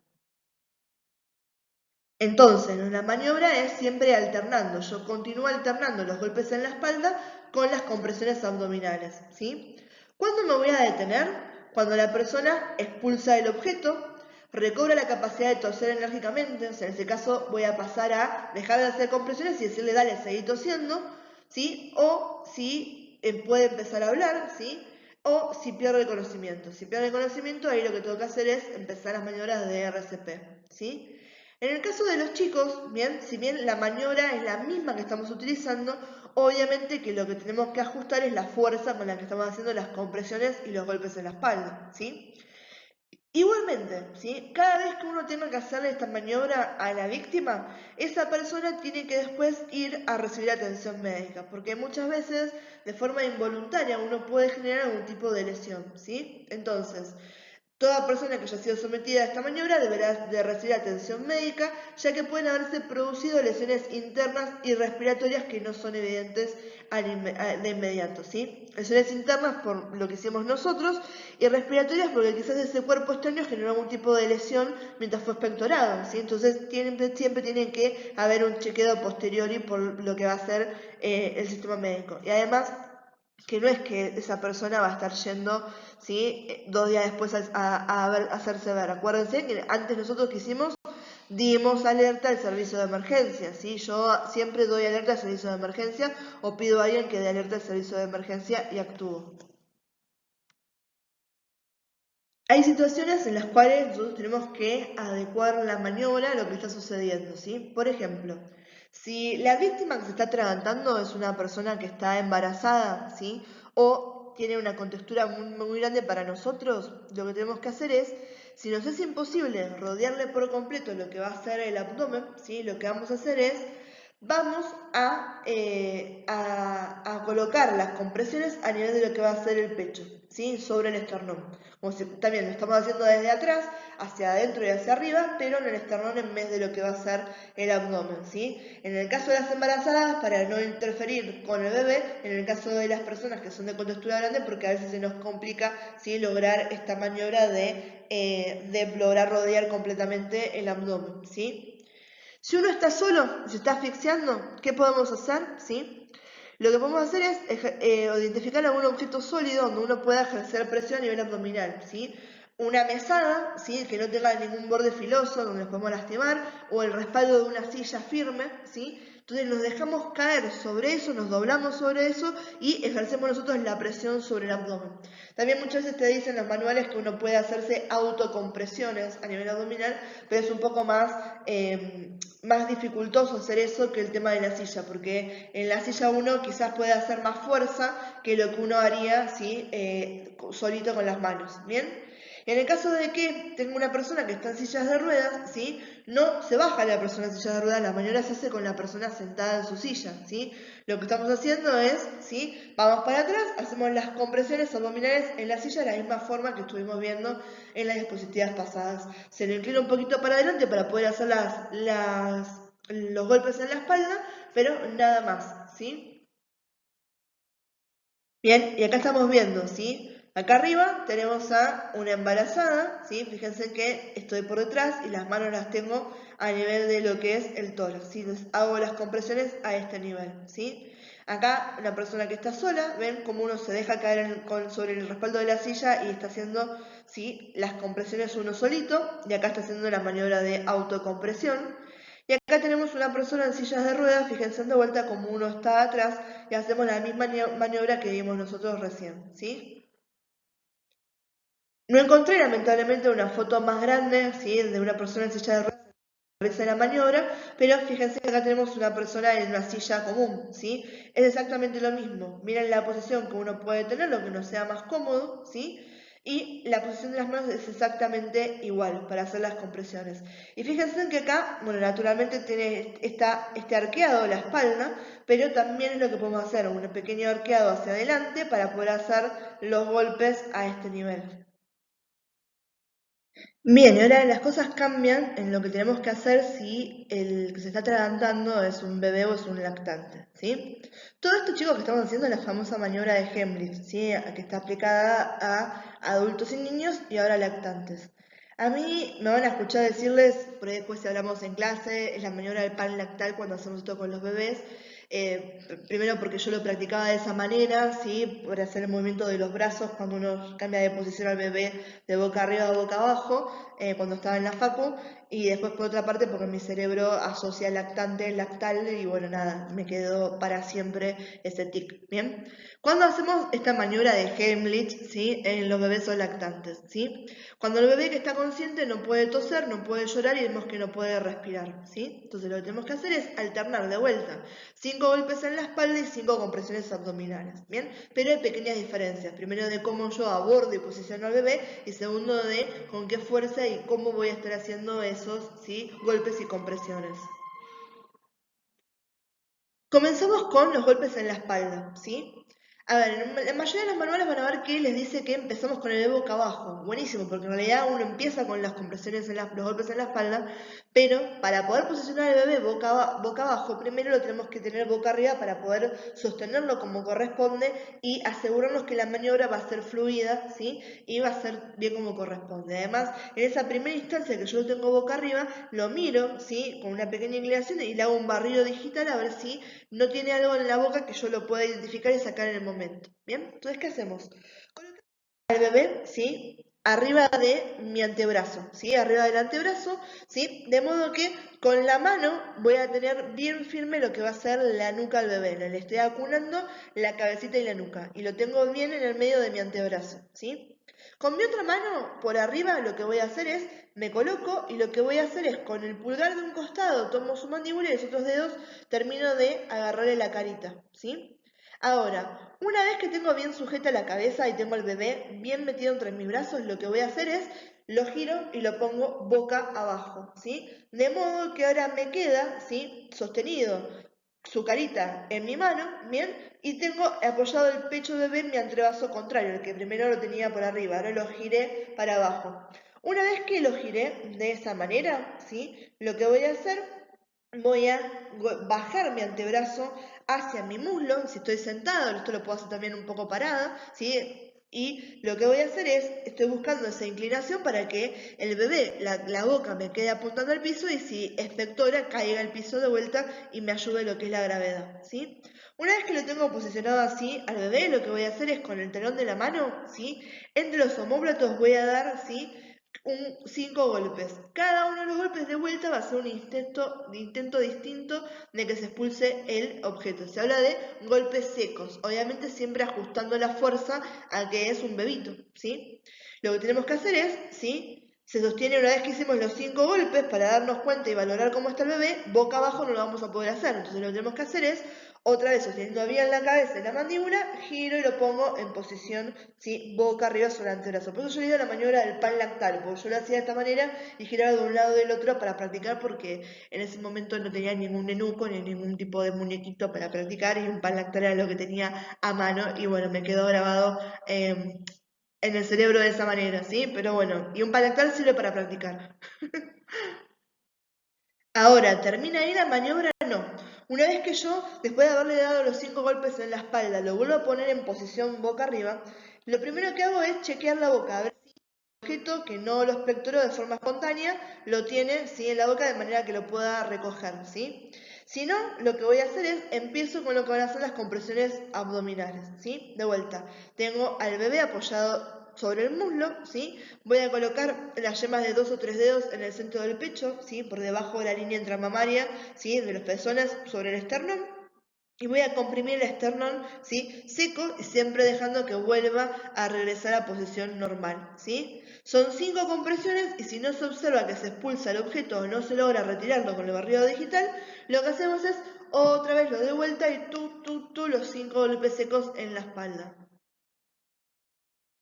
Entonces, la maniobra es siempre alternando. Yo continúo alternando los golpes en la espalda con las compresiones abdominales, ¿sí? ¿Cuándo me voy a detener? Cuando la persona expulsa el objeto, recobra la capacidad de toser enérgicamente, o sea, en ese caso voy a pasar a dejar de hacer compresiones y decirle, dale, seguí tosiendo, ¿sí? O si puede empezar a hablar, ¿sí? O si pierde el conocimiento. Si pierde el conocimiento, ahí lo que tengo que hacer es empezar las maniobras de RCP, ¿sí? En el caso de los chicos, bien, si bien la maniobra es la misma que estamos utilizando, obviamente que lo que tenemos que ajustar es la fuerza con la que estamos haciendo las compresiones y los golpes en la espalda, ¿sí? Igualmente, ¿sí?, cada vez que uno tenga que hacerle esta maniobra a la víctima, esa persona tiene que después ir a recibir atención médica, porque muchas veces de forma involuntaria uno puede generar algún tipo de lesión, ¿sí? Entonces, toda persona que haya sido sometida a esta maniobra deberá de recibir atención médica, ya que pueden haberse producido lesiones internas y respiratorias que no son evidentes de inmediato, ¿sí? Lesiones internas por lo que hicimos nosotros y respiratorias porque quizás ese cuerpo extraño generó algún tipo de lesión mientras fue expectorado, ¿sí? Entonces siempre tiene que haber un chequeo posteriori por lo que va a ser el sistema médico. Y además, que no es que esa persona va a estar yendo, ¿sí?, 2 días después hacerse ver. Acuérdense que antes nosotros que hicimos, dimos alerta al servicio de emergencia, ¿sí? Yo siempre doy alerta al servicio de emergencia o pido a alguien que dé alerta al servicio de emergencia y actúo. Hay situaciones en las cuales nosotros tenemos que adecuar la maniobra a lo que está sucediendo, ¿sí? Por ejemplo, si la víctima que se está atragantando es una persona que está embarazada, ¿sí?, o tiene una contextura muy grande para nosotros, lo que tenemos que hacer es, si nos es imposible rodearle por completo lo que va a ser el abdomen, ¿sí?, lo que vamos a hacer es, vamos a colocar las compresiones a nivel de lo que va a ser el pecho, ¿sí?, sobre el esternón. Como si, también lo estamos haciendo desde atrás, hacia adentro y hacia arriba, pero en el esternón en vez de lo que va a ser el abdomen, ¿sí? En el caso de las embarazadas, para no interferir con el bebé, en el caso de las personas que son de contextura grande, porque a veces se nos complica, ¿sí?, lograr esta maniobra de lograr rodear completamente el abdomen, ¿sí? Si uno está solo, se está asfixiando, ¿qué podemos hacer? ¿Sí? Lo que podemos hacer es identificar algún objeto sólido donde uno pueda ejercer presión a nivel abdominal, ¿sí? una mesada, ¿sí? Que no tenga ningún borde filoso donde nos podemos lastimar, o el respaldo de una silla firme, ¿sí? Entonces nos dejamos caer sobre eso, nos doblamos sobre eso y ejercemos nosotros la presión sobre el abdomen. También muchas veces te dicen los manuales que uno puede hacerse autocompresiones a nivel abdominal, pero es un poco más dificultoso hacer eso que el tema de la silla, porque en la silla uno quizás puede hacer más fuerza que lo que uno haría, ¿sí? Solito con las manos, ¿bien? En el caso de que tenga una persona que está en sillas de ruedas, ¿sí? No se baja la persona en silla de ruedas, la maniobra se hace con la persona sentada en su silla, ¿sí? Lo que estamos haciendo es, ¿sí? Vamos para atrás, hacemos las compresiones abdominales en la silla de la misma forma que estuvimos viendo en las diapositivas pasadas. Se lo inclina un poquito para adelante para poder hacer los golpes en la espalda, pero nada más, ¿sí? Bien, y acá estamos viendo, ¿sí? Acá arriba tenemos a una embarazada, ¿sí? Fíjense que estoy por detrás y las manos las tengo a nivel de lo que es el tórax, ¿sí? Entonces hago las compresiones a este nivel, ¿sí? Acá una persona que está sola, ven cómo uno se deja caer sobre el respaldo de la silla y está haciendo, ¿sí? Las compresiones uno solito, y acá está haciendo la maniobra de autocompresión. Y acá tenemos una persona en sillas de ruedas, fíjense de vuelta como uno está atrás y hacemos la misma maniobra que vimos nosotros recién, ¿sí? No encontré lamentablemente una foto más grande, ¿sí? De una persona en silla de ruedas que realiza la maniobra, pero fíjense que acá tenemos una persona en una silla común, ¿sí? Es exactamente lo mismo. Miren la posición que uno puede tener, lo que nos sea más cómodo, ¿sí? Y la posición de las manos es exactamente igual para hacer las compresiones. Y fíjense que acá, bueno, naturalmente está este arqueado la espalda, pero también es lo que podemos hacer, un pequeño arqueado hacia adelante para poder hacer los golpes a este nivel. Bien, y ahora las cosas cambian en lo que tenemos que hacer si el que se está atragantando es un bebé o es un lactante, ¿sí? Todo esto, chicos, que estamos haciendo es la famosa maniobra de Heimlich, ¿sí? Que está aplicada a adultos y niños y ahora lactantes. A mí me van a escuchar decirles, por ahí después si hablamos en clase, es la maniobra del pan lactal cuando hacemos esto con los bebés. Primero porque yo lo practicaba de esa manera, ¿sí? Por hacer el movimiento de los brazos cuando uno cambia de posición al bebé de boca arriba a boca abajo, cuando estaba en la facu, y después por otra parte porque mi cerebro asocia lactante, lactal, y bueno, nada, me quedó para siempre ese tic, ¿bien? Cuando hacemos esta maniobra de Heimlich, ¿sí? En los bebés o lactantes, ¿sí? Cuando el bebé que está consciente no puede toser, no puede llorar y vemos que no puede respirar, ¿sí? Entonces lo que tenemos que hacer es alternar de vuelta 5 golpes en la espalda y 5 compresiones abdominales, ¿bien? Pero hay pequeñas diferencias. Primero de cómo yo abordo y posiciono al bebé y segundo de con qué fuerza y cómo voy a estar haciendo esos, ¿sí? Golpes y compresiones. Comenzamos con los golpes en la espalda, ¿sí? A ver, en la mayoría de los manuales van a ver que les dice que empezamos con el bebé boca abajo. Buenísimo, porque en realidad uno empieza con las compresiones los golpes en la espalda, pero para poder posicionar al bebé boca abajo, primero lo tenemos que tener boca arriba para poder sostenerlo como corresponde y asegurarnos que la maniobra va a ser fluida, ¿sí? Y va a ser bien como corresponde. Además, en esa primera instancia que yo lo tengo boca arriba, lo miro, ¿sí? Con una pequeña inclinación y le hago un barrido digital a ver si no tiene algo en la boca que yo lo pueda identificar y sacar en el momento. ¿Bien? Entonces, ¿qué hacemos? Colocar al bebé, ¿sí? Arriba de mi antebrazo, ¿sí? Arriba del antebrazo, ¿sí? De modo que con la mano voy a tener bien firme lo que va a ser la nuca al bebé. Le estoy acunando la cabecita y la nuca. Y lo tengo bien en el medio de mi antebrazo, ¿sí? Con mi otra mano, por arriba, lo que voy a hacer es, me coloco y lo que voy a hacer es, con el pulgar de un costado, tomo su mandíbula y los otros dedos termino de agarrarle la carita, ¿sí? Ahora, una vez que tengo bien sujeta la cabeza y tengo al bebé bien metido entre mis brazos, lo que voy a hacer es, lo giro y lo pongo boca abajo, ¿sí? De modo que ahora me queda, ¿sí? Sostenido su carita en mi mano, bien, y tengo apoyado el pecho del bebé en mi antebrazo contrario, el que primero lo tenía por arriba, ahora lo giré para abajo. Una vez que lo giré de esa manera, ¿sí? Lo que voy a hacer, voy a bajar mi antebrazo hacia mi muslo, si estoy sentado, esto lo puedo hacer también un poco parada, ¿sí? Y lo que voy a hacer es, estoy buscando esa inclinación para que el bebé, la boca me quede apuntando al piso y si expectora caiga al piso de vuelta y me ayude lo que es la gravedad, ¿sí? Una vez que lo tengo posicionado así al bebé, lo que voy a hacer es con el talón de la mano, ¿sí? Entre los omóplatos voy a dar, ¿sí? 5 golpes. Cada uno de los golpes de vuelta va a ser un intento distinto de que se expulse el objeto. Se habla de golpes secos, obviamente siempre ajustando la fuerza a que es un bebito, ¿sí? Lo que tenemos que hacer es, ¿sí? Se sostiene una vez que hicimos los 5 golpes para darnos cuenta y valorar cómo está el bebé, boca abajo no lo vamos a poder hacer. Entonces lo que tenemos que hacer es, otra vez sosteniendo bien la cabeza y la mandíbula, giro y lo pongo en posición, ¿sí? Boca arriba sobre el antebrazo. Por eso yo le digo la maniobra del pan lactal, porque yo lo hacía de esta manera y giraba de un lado y del otro para practicar, porque en ese momento no tenía ningún nenuco ni ningún tipo de muñequito para practicar y un pan lactal era lo que tenía a mano y bueno, me quedó grabado en el cerebro de esa manera, ¿sí? Pero bueno, y un pan lactal sirve para practicar. Ahora, ¿termina ahí la maniobra? No. Una vez que yo, después de haberle dado los 5 golpes en la espalda, lo vuelvo a poner en posición boca arriba, lo primero que hago es chequear la boca, a ver si el objeto que no lo expectoró de forma espontánea lo tiene, ¿sí? En la boca de manera que lo pueda recoger, ¿sí? Si no, lo que voy a hacer es, empiezo con lo que van a ser las compresiones abdominales, ¿sí? De vuelta, tengo al bebé apoyado sobre el muslo, ¿sí? Voy a colocar las yemas de 2 o 3 dedos en el centro del pecho, ¿sí? Por debajo de la línea intramamaria, ¿sí? De los pezones sobre el esternón. Y voy a comprimir el esternón, ¿sí? Seco y siempre dejando que vuelva a regresar a posición normal, ¿sí? Son 5 compresiones y si no se observa que se expulsa el objeto o no se logra retirarlo con el barrido digital, lo que hacemos es otra vez lo de vuelta y los 5 golpes secos en la espalda.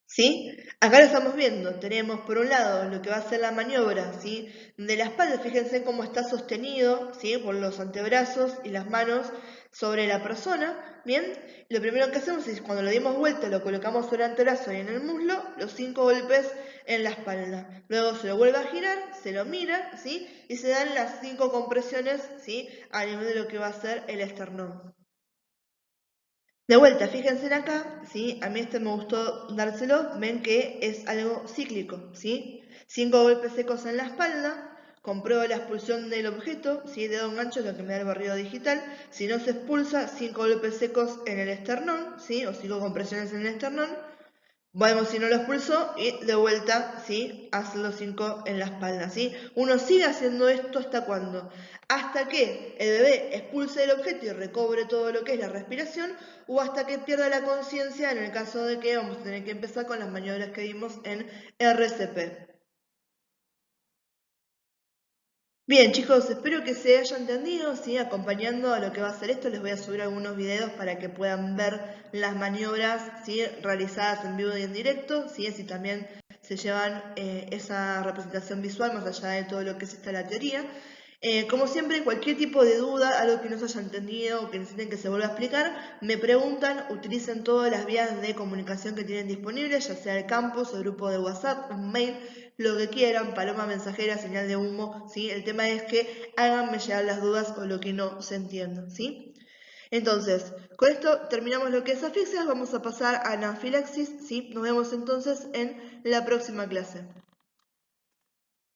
¿Sí? Acá lo estamos viendo, tenemos por un lado lo que va a ser la maniobra, ¿sí? De la espalda, fíjense cómo está sostenido, ¿sí? Por los antebrazos y las manos sobre la persona, ¿bien? Lo primero que hacemos es cuando lo dimos vuelta, lo colocamos sobre el antebrazo y en el muslo, los 5 golpes en la espalda. Luego se lo vuelve a girar, se lo mira, ¿sí? Y se dan las 5 compresiones, ¿sí? A nivel de lo que va a ser el esternón. De vuelta, fíjense acá, ¿sí? A mí este me gustó dárselo, ven que es algo cíclico, ¿sí? 5 golpes secos en la espalda, compruebo la expulsión del objeto, ¿sí? Dedo gancho es lo que me da el barrido digital, si no se expulsa, 5 golpes secos en el esternón, ¿sí? O 5 compresiones en el esternón, vemos si no lo expulsó y de vuelta, ¿sí? Hace los 5 en la espalda, ¿sí? Uno sigue haciendo esto hasta cuándo? Hasta que el bebé expulse el objeto y recobre todo lo que es la respiración o hasta que pierda la conciencia en el caso de que vamos a tener que empezar con las maniobras que vimos en RCP. Bien chicos, espero que se haya entendido, ¿sí? Acompañando a lo que va a ser esto, les voy a subir algunos videos para que puedan ver las maniobras, ¿sí? Realizadas en vivo y en directo, ¿sí? Así también se llevan esa representación visual más allá de todo lo que es esta la teoría. Como siempre, cualquier tipo de duda, algo que no se haya entendido o que necesiten que se vuelva a explicar, me preguntan, utilicen todas las vías de comunicación que tienen disponibles, ya sea el campus, el grupo de WhatsApp, un mail, lo que quieran, paloma mensajera, señal de humo, ¿sí? El tema es que háganme llegar las dudas o lo que no se entienda, ¿sí? Entonces, con esto terminamos lo que es asfixias, vamos a pasar a anafilaxis, ¿sí? Nos vemos entonces en la próxima clase.